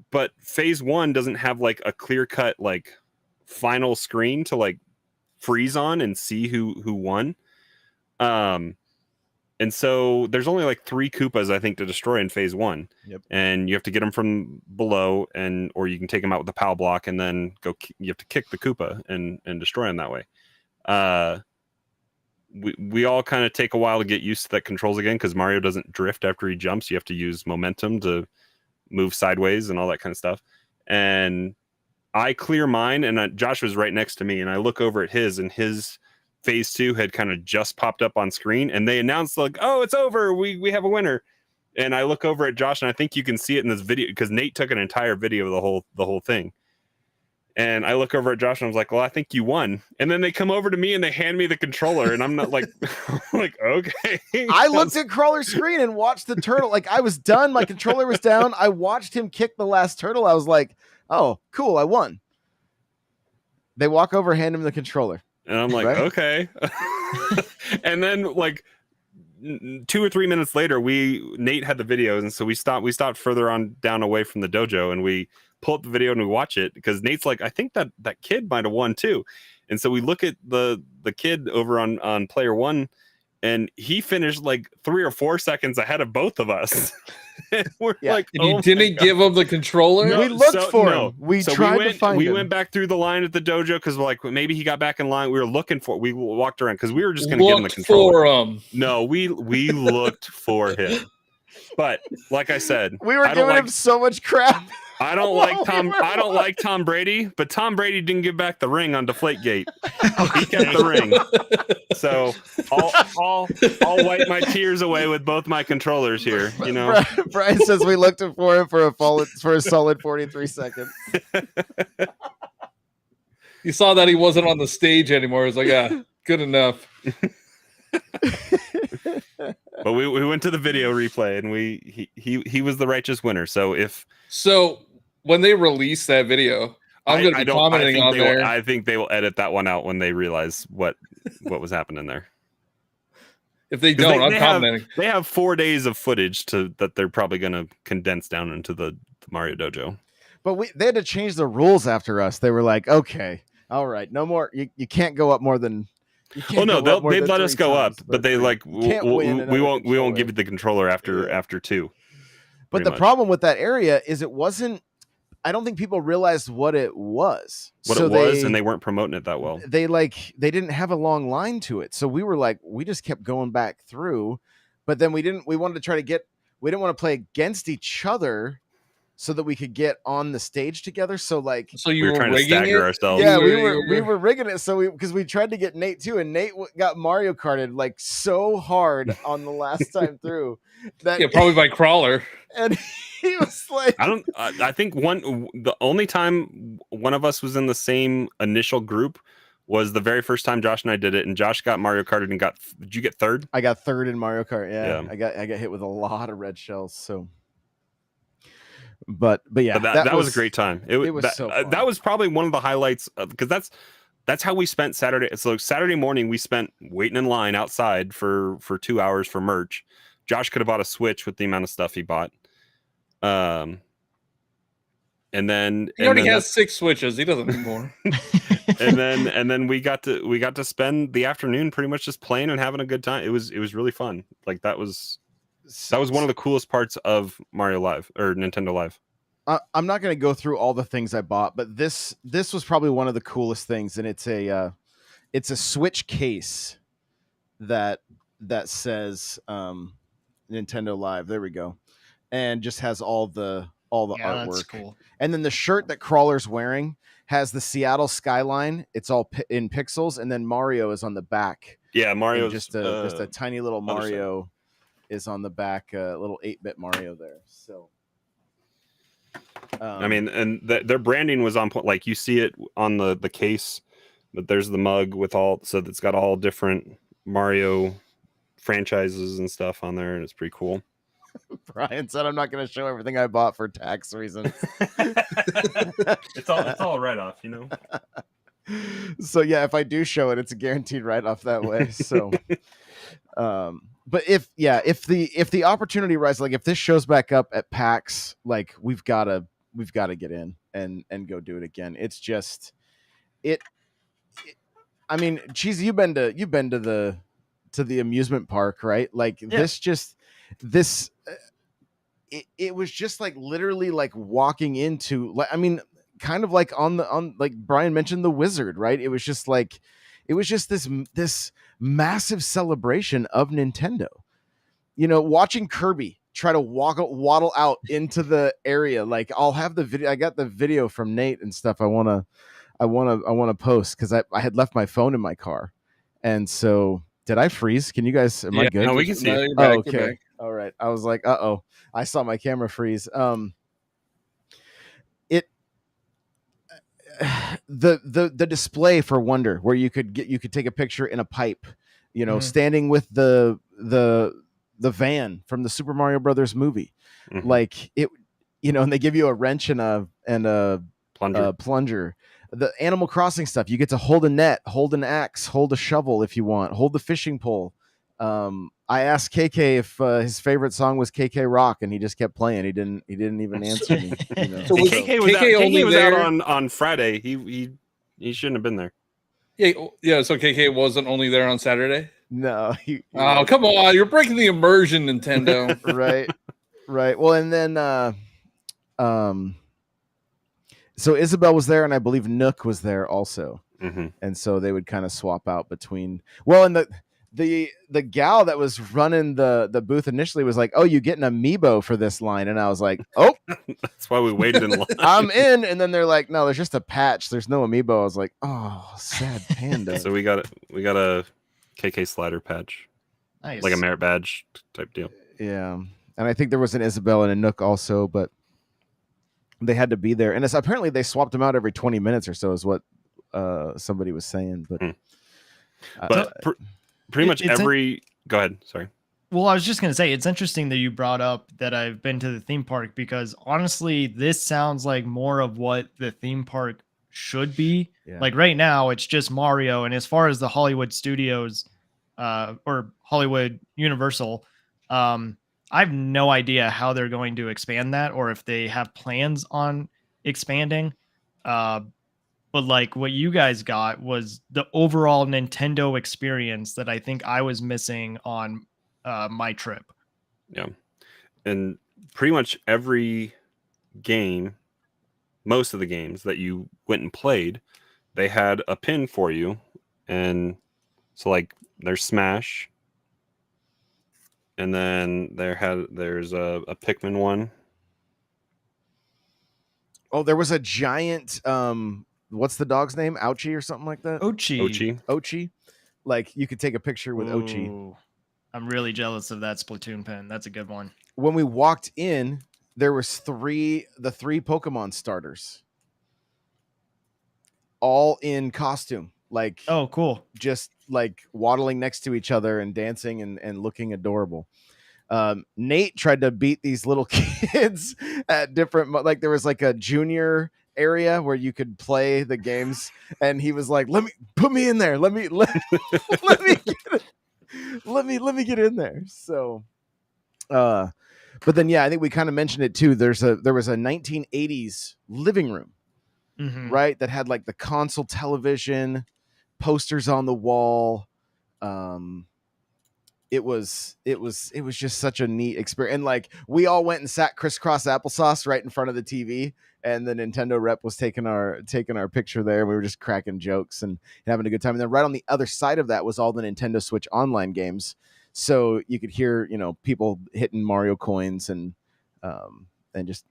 [SPEAKER 2] but phase 1 doesn't have like a clear cut like final screen to like freeze on and see who won. And And so there's only like 3 Koopas, I think, to destroy in phase 1.
[SPEAKER 1] Yep.
[SPEAKER 2] And you have to get them from below, or you can take them out with the POW block and then you have to kick the Koopa and destroy them that way. We all kind of take a while to get used to that controls again, because Mario doesn't drift after he jumps. You have to use momentum to move sideways and all that kind of stuff. And I clear mine, and Josh was right next to me, and I look over at his, and his phase 2 had kind of just popped up on screen, and they announced like, "Oh, it's over. We have a winner." And I look over at Josh, and I think you can see it in this video, because Nate took an entire video of the whole thing. And I look over at Josh and I was like, "Well, I think you won." And then they come over to me and they hand me the controller, and I'm not like, like, okay.
[SPEAKER 1] I looked at Crawler's screen and watched the turtle. Like, I was done. My controller was down. I watched him kick the last turtle. I was like, "Oh, cool. I won." They walk over, hand him the controller.
[SPEAKER 2] And I'm like, okay. And then like 2 or 3 minutes later, Nate had the videos, and so we stopped further on down away from the dojo, and we pull up the video and we watch it, because Nate's like, "I think that kid might have won too." And so we look at the kid over on player 1, and he finished like 3 or 4 seconds ahead of both of us. We're like,
[SPEAKER 4] and you didn't give him the controller?
[SPEAKER 1] No, we looked for him. We tried to find him.
[SPEAKER 2] We went back through the line at the dojo, because we're like, maybe he got back in line. We were looking for. We walked around because we were just going to give him the controller.
[SPEAKER 4] For him.
[SPEAKER 2] No, we looked for him. But like I said,
[SPEAKER 1] we were giving him so much crap.
[SPEAKER 2] I don't like Tom Brady, but Tom Brady didn't give back the ring on Deflategate. He kept the ring. So I'll wipe my tears away with both my controllers here. You know,
[SPEAKER 1] Brian says we looked for him for a solid 43 seconds.
[SPEAKER 4] You saw that he wasn't on the stage anymore. It's like, good enough.
[SPEAKER 2] But we went to the video replay, and he was the righteous winner. So when they release that video, I'm going to be commenting on there. I think they will edit that one out when they realize what was happening there.
[SPEAKER 4] If they don't, I'm commenting.
[SPEAKER 2] They have 4 days of footage that they're probably going to condense down into the Mario Dojo.
[SPEAKER 1] But they had to change the rules after us. They were like, "Okay, all right, no more. You can't go up more than."
[SPEAKER 2] Oh no, they'd let us go up, but they like we won't give you the controller after 2.
[SPEAKER 1] But the problem with that area is it wasn't. I don't think people realized what it was.
[SPEAKER 2] And they weren't promoting it that well.
[SPEAKER 1] They didn't have a long line to it, so we were like, we just kept going back through, but then we wanted to try to we didn't want to play against each other, so that we could get on the stage together. So
[SPEAKER 2] we were trying to stagger ourselves.
[SPEAKER 1] Yeah, we were rigging it. So because we tried to get Nate too, and Nate got Mario Karted like so hard on the last time through that
[SPEAKER 4] probably by Crawler.
[SPEAKER 1] And he was like,
[SPEAKER 2] I think the only time one of us was in the same initial group was the very first time Josh and I did it, and Josh got Mario Karted and did you get 3rd?
[SPEAKER 1] I got 3rd in Mario Kart. Yeah. I got hit with a lot of red shells. So. But yeah,
[SPEAKER 2] that was a great time.
[SPEAKER 1] It was so fun.
[SPEAKER 2] That was probably one of the highlights, because that's how we spent Saturday. So Saturday morning we spent waiting in line outside for 2 hours for merch. Josh could have bought a Switch with the amount of stuff he bought. And then
[SPEAKER 4] he already has 6 Switches. He doesn't need more.
[SPEAKER 2] and then we got to spend the afternoon pretty much just playing and having a good time. It was really fun. Like that was one of the coolest parts of Mario Live or Nintendo Live.
[SPEAKER 1] I'm not going to go through all the things I bought, but this was probably one of the coolest things, and it's a Switch case that says Nintendo Live. There we go, and just has all the artwork.
[SPEAKER 3] That's cool.
[SPEAKER 1] And then the shirt that Crawler's wearing has the Seattle skyline. It's all in pixels, and then Mario is on the back.
[SPEAKER 2] Yeah, Mario
[SPEAKER 1] just a tiny little Mario is on the back, little 8-bit Mario there. So.
[SPEAKER 2] I mean, and their branding was on point. Like you see it on the case, but there's the mug with so it's got all different Mario franchises and stuff on there, and it's pretty cool.
[SPEAKER 1] Brian said, "I'm not going to show everything I bought for tax reasons."
[SPEAKER 2] It's all write off, you know.
[SPEAKER 1] So yeah, if I do show it, it's a guaranteed write off that way. So, but if the opportunity arises, like if this shows back up at PAX, like we've got to get in and go do it again. It's just I mean, Cheesy, you've been to the amusement park, right? Like it was just like literally like walking into, like, I mean, kind of like on like Brian mentioned, the Wizard, right? It was just this massive celebration of Nintendo. Watching Kirby try to waddle out into the area. Like, I'll have the video. I got the video from Nate and stuff. I want to post, because I had left my phone in my car, and so did I freeze? Can you guys? Am I good?
[SPEAKER 2] No, we can see it.
[SPEAKER 1] Oh, okay. All right. I was like, uh-oh. I saw my camera freeze. The display for Wonder, where you could take a picture in a pipe, standing with the van from the Super Mario Brothers movie, like it, and they give you a wrench and a plunger. The Animal Crossing stuff, you get to hold a net, hold an axe, hold a shovel if you want, hold the fishing pole. I asked KK if his favorite song was KK Rock, and he just kept playing. He didn't even answer me.
[SPEAKER 2] So KK was out on Friday. He shouldn't have been there.
[SPEAKER 4] Yeah. So KK wasn't only there on Saturday.
[SPEAKER 1] No.
[SPEAKER 4] Oh, come on! You're breaking the immersion, Nintendo.
[SPEAKER 1] Right. Well, and then so Isabel was there, and I believe Nook was there also, and so they would kind of swap out between. Well, and the gal that was running the booth initially was like, "Oh, you get an amiibo for this line," and I was like, "Oh,
[SPEAKER 2] that's why we waited in line."
[SPEAKER 1] I'm in, and then they're like, "No, there's just a patch. There's no amiibo." I was like, "Oh, sad panda."
[SPEAKER 2] So we got a KK slider patch,
[SPEAKER 3] nice.
[SPEAKER 2] Like a merit badge type deal.
[SPEAKER 1] Yeah, and I think there was an Isabel and a Nook also, but they had to be there, and apparently they swapped them out every 20 minutes or so, is what somebody was saying. But
[SPEAKER 2] pretty much every. Go ahead. Sorry.
[SPEAKER 3] Well, I was just gonna say, it's interesting that you brought up that I've been to the theme park, because honestly, this sounds like more of what the theme park should be. Yeah. Like right now, it's just Mario, and as far as the Hollywood Studios, or Hollywood Universal, I have no idea how they're going to expand that, or if they have plans on expanding. But like what you guys got was the overall Nintendo experience that I think I was missing on my trip.
[SPEAKER 2] Yeah. And pretty much every game, most of the games that you went and played, they had a pin for you. And so like there's Smash. And then there's a Pikmin one.
[SPEAKER 1] Oh, there was a giant what's the dog's name? Ouchie or something like that?
[SPEAKER 3] Ochi.
[SPEAKER 1] Like you could take a picture with Ochi.
[SPEAKER 3] I'm really jealous of that Splatoon pen. That's a good one.
[SPEAKER 1] When we walked in, there was the three Pokemon starters, all in costume. Like,
[SPEAKER 3] oh, cool.
[SPEAKER 1] Just like waddling next to each other and dancing and looking adorable. Nate tried to beat these little kids at different, like there was like a junior area where you could play the games, and he was like, put me in there. Let me get in there. So, but then, yeah, I think we kind of mentioned it too. There was a 1980s living room, right? That had like the console television, posters on the wall. It was just such a neat experience. And like we all went and sat crisscross applesauce right in front of the TV, and the Nintendo rep was taking our picture there. We were just cracking jokes and having a good time. And then right on the other side of that was all the Nintendo Switch online games. So you could hear, people hitting Mario coins and just,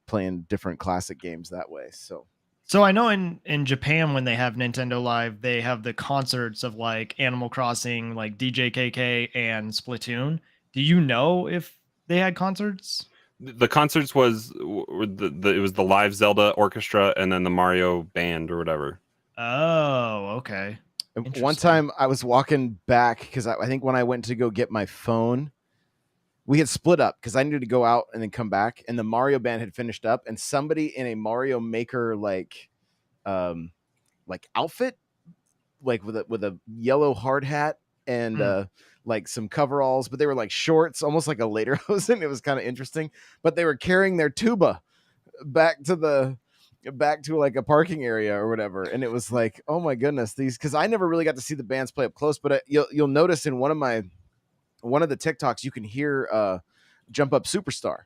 [SPEAKER 1] playing different classic games that way.
[SPEAKER 3] So I know in Japan, when they have Nintendo Live, they have the concerts of like Animal Crossing, like DJ KK and Splatoon. Do you know if they had concerts?
[SPEAKER 2] The concerts it was the live Zelda orchestra and then the Mario band or whatever.
[SPEAKER 3] Oh, okay.
[SPEAKER 1] One time I was walking back because I think when I went to go get my phone, we had split up because I needed to go out and then come back, and the Mario band had finished up, and somebody in a Mario Maker like outfit, like with a yellow hard hat and like some coveralls, but they were like shorts, almost like a lederhosen. It was kind of interesting, but they were carrying their tuba back to the back to like a parking area or whatever, and it was like, oh my goodness, because I never really got to see the bands play up close, but you'll notice in one of the TikToks you can hear Jump Up Superstar,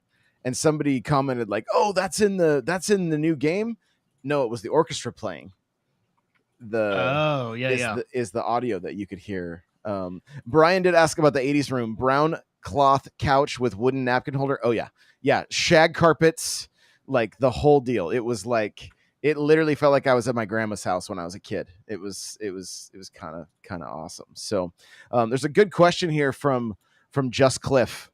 [SPEAKER 1] and somebody commented like, oh, that's in the new game. No, it was the orchestra playing. Is the audio that you could hear. Brian did ask about the 80s room. Brown cloth couch with wooden napkin holder. Oh yeah, shag carpets, like the whole deal. It was like, it literally felt like I was at my grandma's house when I was a kid. It was kind of awesome. So there's a good question here from Just Cliff.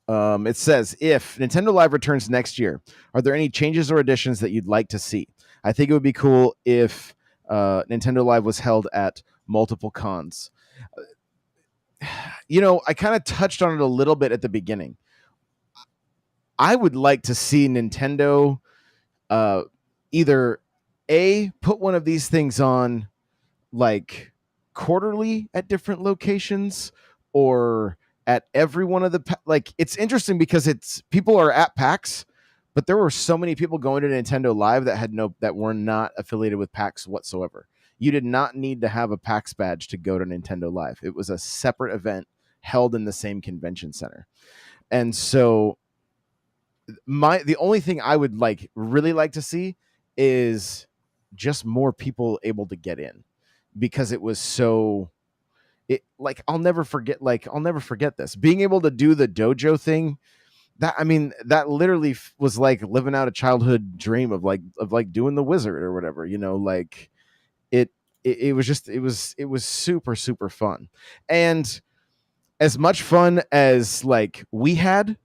[SPEAKER 1] It says, if Nintendo Live returns next year, are there any changes or additions that you'd like to see? I think it would be cool if Nintendo Live was held at multiple cons. I kind of touched on it a little bit at the beginning. I would like to see Nintendo either put one of these things on like quarterly at different locations, or at every one of the like. It's interesting because people are at PAX, but there were so many people going to Nintendo Live that were not affiliated with PAX whatsoever. You did not need to have a PAX badge to go to Nintendo Live. It was a separate event held in the same convention center. And so the only thing I would really like to see is just more people able to get in, because it was so I'll never forget this. Being able to do the dojo thing, that literally was like living out a childhood dream of doing the wizard or whatever, it was super, super fun. And as much fun as we had,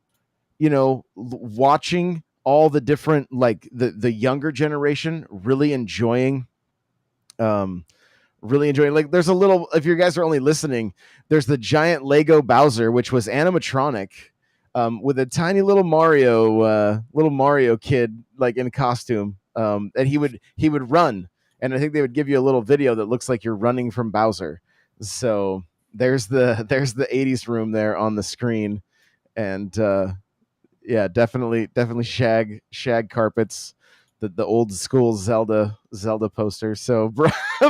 [SPEAKER 1] watching all the different, the younger generation really enjoying, there's a little, if you guys are only listening, there's the giant Lego Bowser, which was animatronic, with a tiny little Mario kid in costume, and he would run, and I think they would give you a little video that looks like you're running from Bowser. So there's the 80s room there on the screen, and yeah, definitely shag carpets, the old school Zelda poster. So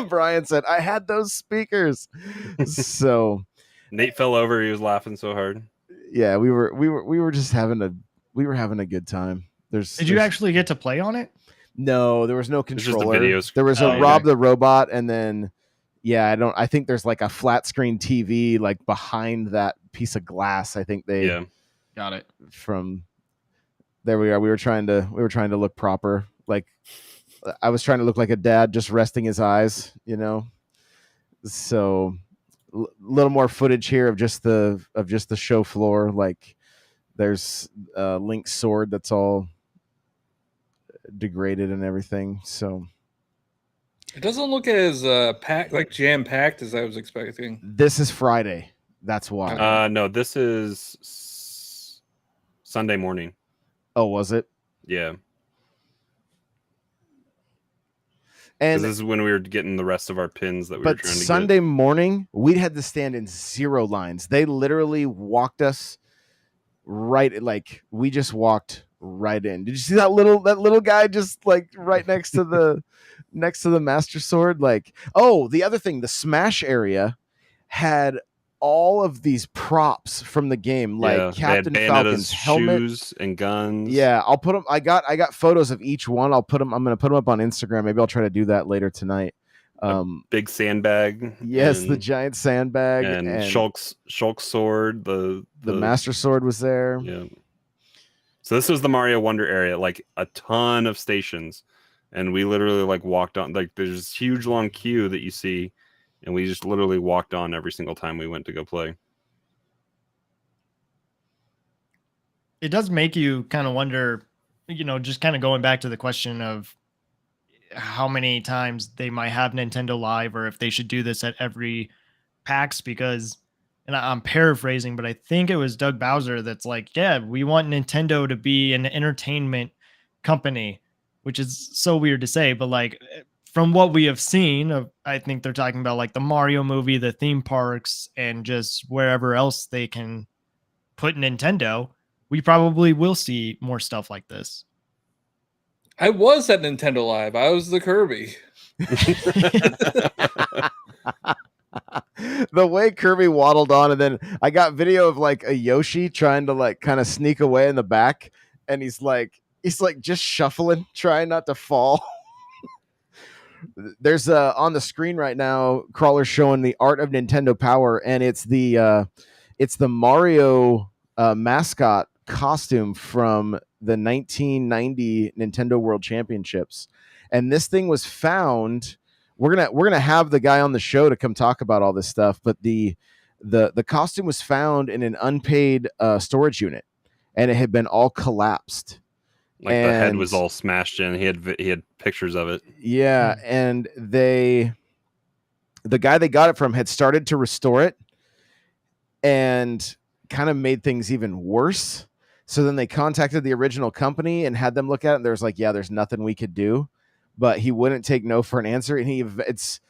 [SPEAKER 1] Brian said, I had those speakers. So
[SPEAKER 2] Nate fell over. He was laughing so hard.
[SPEAKER 1] Yeah, we were just having a good time.
[SPEAKER 3] Did you actually get to play on it?
[SPEAKER 1] No, there was no controller.
[SPEAKER 2] There
[SPEAKER 1] was a Rob the Robot, and then I think there's a flat screen TV behind that piece of glass. I think they
[SPEAKER 3] got it
[SPEAKER 1] from there. We are. We were trying to look proper. I was trying to look like a dad just resting his eyes, So little more footage here of just the show floor. There's Link's sword that's all degraded and everything. So
[SPEAKER 4] it doesn't look as jam packed as I was expecting.
[SPEAKER 1] This is Friday. That's why.
[SPEAKER 2] No, this is Sunday morning.
[SPEAKER 1] Oh, was it?
[SPEAKER 2] Yeah.
[SPEAKER 1] And
[SPEAKER 2] this is when we were getting the rest of our pins that we were trying to get. But
[SPEAKER 1] Sunday morning, we had to stand in 0 lines. They literally walked us right, we just walked right in. Did you see that little guy just right next to the Master Sword? The other thing, the Smash area had all of these props from the game, Captain Falcon's helmet,
[SPEAKER 2] shoes, and guns.
[SPEAKER 1] Yeah, I'll put them. I got photos of each one. I'm going to put them up on Instagram. Maybe I'll try to do that later tonight.
[SPEAKER 2] Big sandbag.
[SPEAKER 1] Yes, the giant sandbag
[SPEAKER 2] and Shulk's sword. The
[SPEAKER 1] Master Sword was there.
[SPEAKER 2] Yeah. So this was the Mario Wonder area, a ton of stations, and we literally walked on. There's this huge long queue that you see. And we just literally walked on every single time we went to go play.
[SPEAKER 3] It does make you kind of wonder, just kind of going back to the question of how many times they might have Nintendo Live, or if they should do this at every PAX, because, and I'm paraphrasing, but I think it was Doug Bowser that's we want Nintendo to be an entertainment company, which is so weird to say, but from what we have seen, I think they're talking about the Mario movie, the theme parks, and just wherever else they can put Nintendo, we probably will see more stuff like this.
[SPEAKER 4] I was at Nintendo Live. I was the Kirby.
[SPEAKER 1] The way Kirby waddled on, and then I got video of like a Yoshi trying to like kind of sneak away in the back, and he's like just shuffling, trying not to fall. There's on the screen right now, Crawler showing the art of Nintendo Power, and it's the Mario mascot costume from the 1990 Nintendo World Championships, and this thing was found. We're gonna have the guy on the show to come talk about all this stuff, but the costume was found in an unpaid storage unit, and it had been all collapsed.
[SPEAKER 2] Like the head was all smashed in. He had pictures of it.
[SPEAKER 1] Yeah, and the guy they got it from had started to restore it and kind of made things even worse. So then they contacted the original company and had them look at it, and there's like, yeah, there's nothing we could do. But he wouldn't take no for an answer, and it's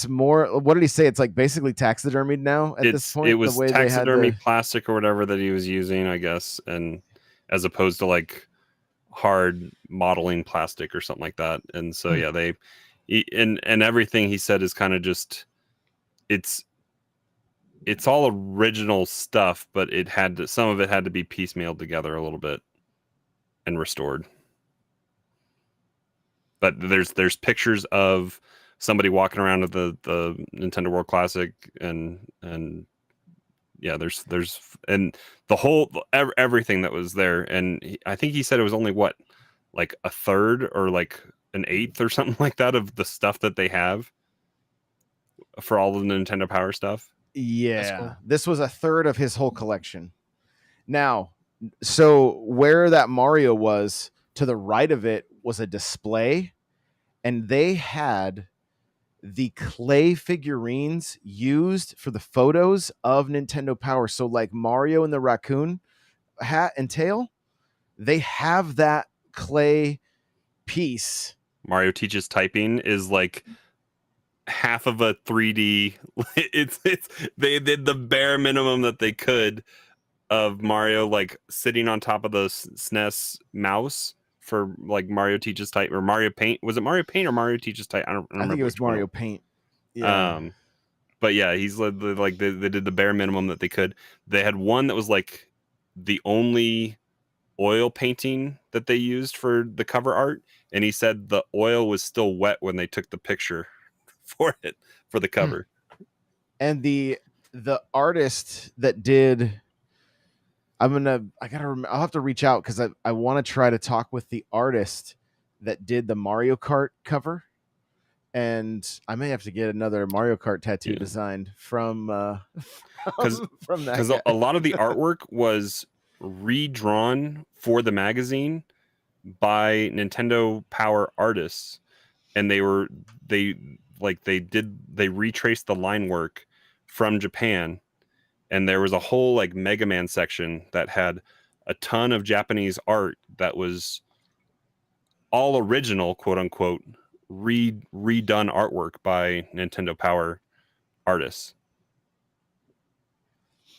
[SPEAKER 1] more. What did he say? It's like basically taxidermied now at this point.
[SPEAKER 2] It was taxidermy plastic or whatever that he was using, I guess, and as opposed to like hard modeling plastic or something like that. And so yeah, and everything he said is kind of just it's all original stuff, but some of it had to be piecemealed together a little bit and restored. But there's pictures of somebody walking around at the Nintendo World Classic, and yeah, there's and the whole everything that was there, and I think he said it was only like a third or like an eighth or something like that of the stuff that they have for all of the Nintendo Power stuff.
[SPEAKER 1] Yeah, cool. This was a third of his whole collection. Now, so where that Mario was, to the right of it was a display, and they had the clay figurines used for the photos of Nintendo Power. So like Mario and the raccoon hat and tail, they have that clay piece.
[SPEAKER 2] Mario Teaches Typing is like half of a 3D. It's they did the bare minimum that they could of Mario like sitting on top of the SNES mouse for like Mario Teaches Type or Mario Paint. Was it Mario Paint or Mario Teaches Type? I don't remember.
[SPEAKER 1] I think it was Mario Paint. Yeah.
[SPEAKER 2] But yeah, he's like they did the bare minimum that they could. They had one that was like the only oil painting that they used for the cover art, and he said the oil was still wet when they took the picture for the cover.
[SPEAKER 1] And the artist that did, I'll have to reach out because I want to try to talk with the artist that did the Mario Kart cover, and I may have to get another Mario Kart tattoo designed from that,
[SPEAKER 2] because a lot of the artwork was redrawn for the magazine by Nintendo Power artists, and they retraced the line work from Japan, and there was a whole like Mega Man section that had a ton of Japanese art that was all original, quote unquote, redone artwork by Nintendo Power artists.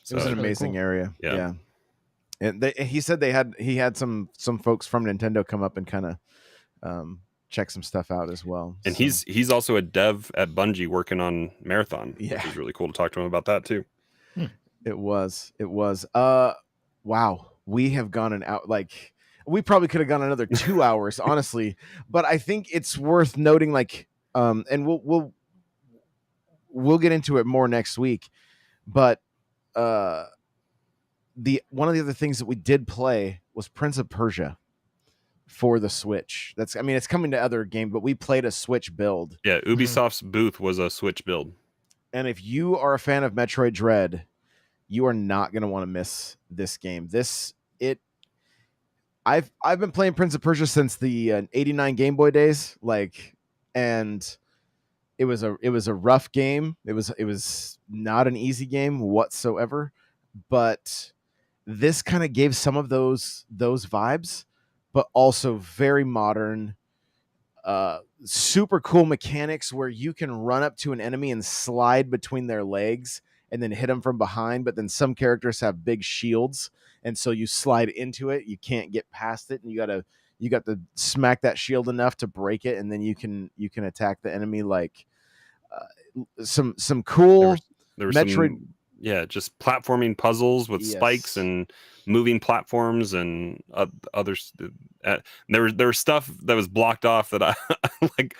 [SPEAKER 1] So it was an amazing area.
[SPEAKER 2] Yeah.
[SPEAKER 1] And he said he had some folks from Nintendo come up and kind of check some stuff out as well.
[SPEAKER 2] And so he's also a dev at Bungie working on Marathon.
[SPEAKER 1] Yeah,
[SPEAKER 2] which is really cool to talk to him about that too.
[SPEAKER 1] It was. Wow, we have gone an out like. We probably could have gone another 2 hours, honestly. But I think it's worth noting, like, and we'll get into it more next week. But one of the other things that we did play was Prince of Persia for the Switch. It's coming to other games, but we played a Switch build.
[SPEAKER 2] Yeah, Ubisoft's booth was a Switch build.
[SPEAKER 1] And if you are a fan of Metroid Dread, you are not going to want to miss this game. I've been playing Prince of Persia since the 89 Game Boy days, and it was a rough game. It was not an easy game whatsoever, but this kind of gave some of those vibes, but also very modern, super cool mechanics where you can run up to an enemy and slide between their legs and then hit them from behind. But then some characters have big shields, and so you slide into it, you can't get past it, and you got to smack that shield enough to break it, and then you can attack the enemy. Like some cool
[SPEAKER 2] there was
[SPEAKER 1] Metroid.
[SPEAKER 2] Just platforming puzzles with spikes and moving platforms and others. There was stuff that was blocked off that I like.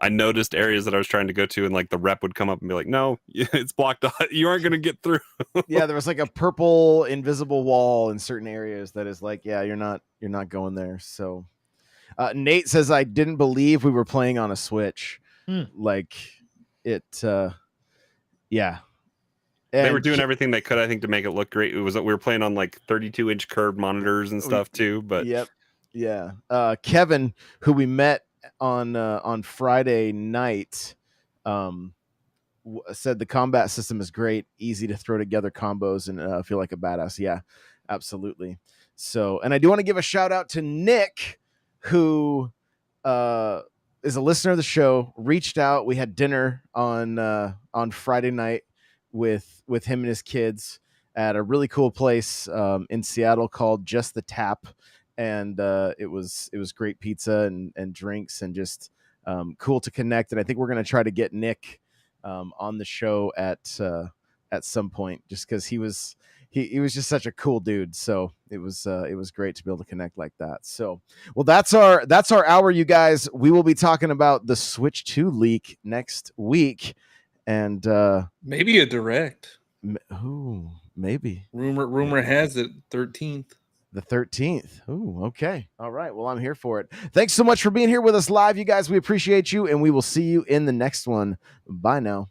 [SPEAKER 2] I noticed areas that I was trying to go to, and like the rep would come up and be like, "No, it's blocked off. You aren't going to get through."
[SPEAKER 1] Yeah, there was like a purple invisible wall in certain areas that is like, yeah, you're not going there. So Nate says, I didn't believe we were playing on a Switch. Like it, yeah. And
[SPEAKER 2] they were doing everything they could, I think, to make it look great. It was we were playing on like 32-inch curved monitors and stuff too. But
[SPEAKER 1] yeah. Kevin, who we met on Friday night, said the combat system is great, easy to throw together combos and feel like a badass. Yeah, absolutely. So, and I do want to give a shout out to Nick, who is a listener of the show. Reached out. We had dinner on Friday night with him and his kids at a really cool place in Seattle called Just the Tap, and it was great pizza and drinks and just cool to connect. And I think we're gonna try to get Nick on the show at some point, just because he was just such a cool dude. So it was great to be able to connect like that. So, well, that's our hour, you guys. We will be talking about the Switch 2 leak next week, and
[SPEAKER 4] maybe a direct.
[SPEAKER 1] Maybe.
[SPEAKER 4] Rumor has it 13th.
[SPEAKER 1] The 13th. Ooh, okay. All right. Well, I'm here for it. Thanks so much for being here with us live, you guys. We appreciate you, and we will see you in the next one. Bye now.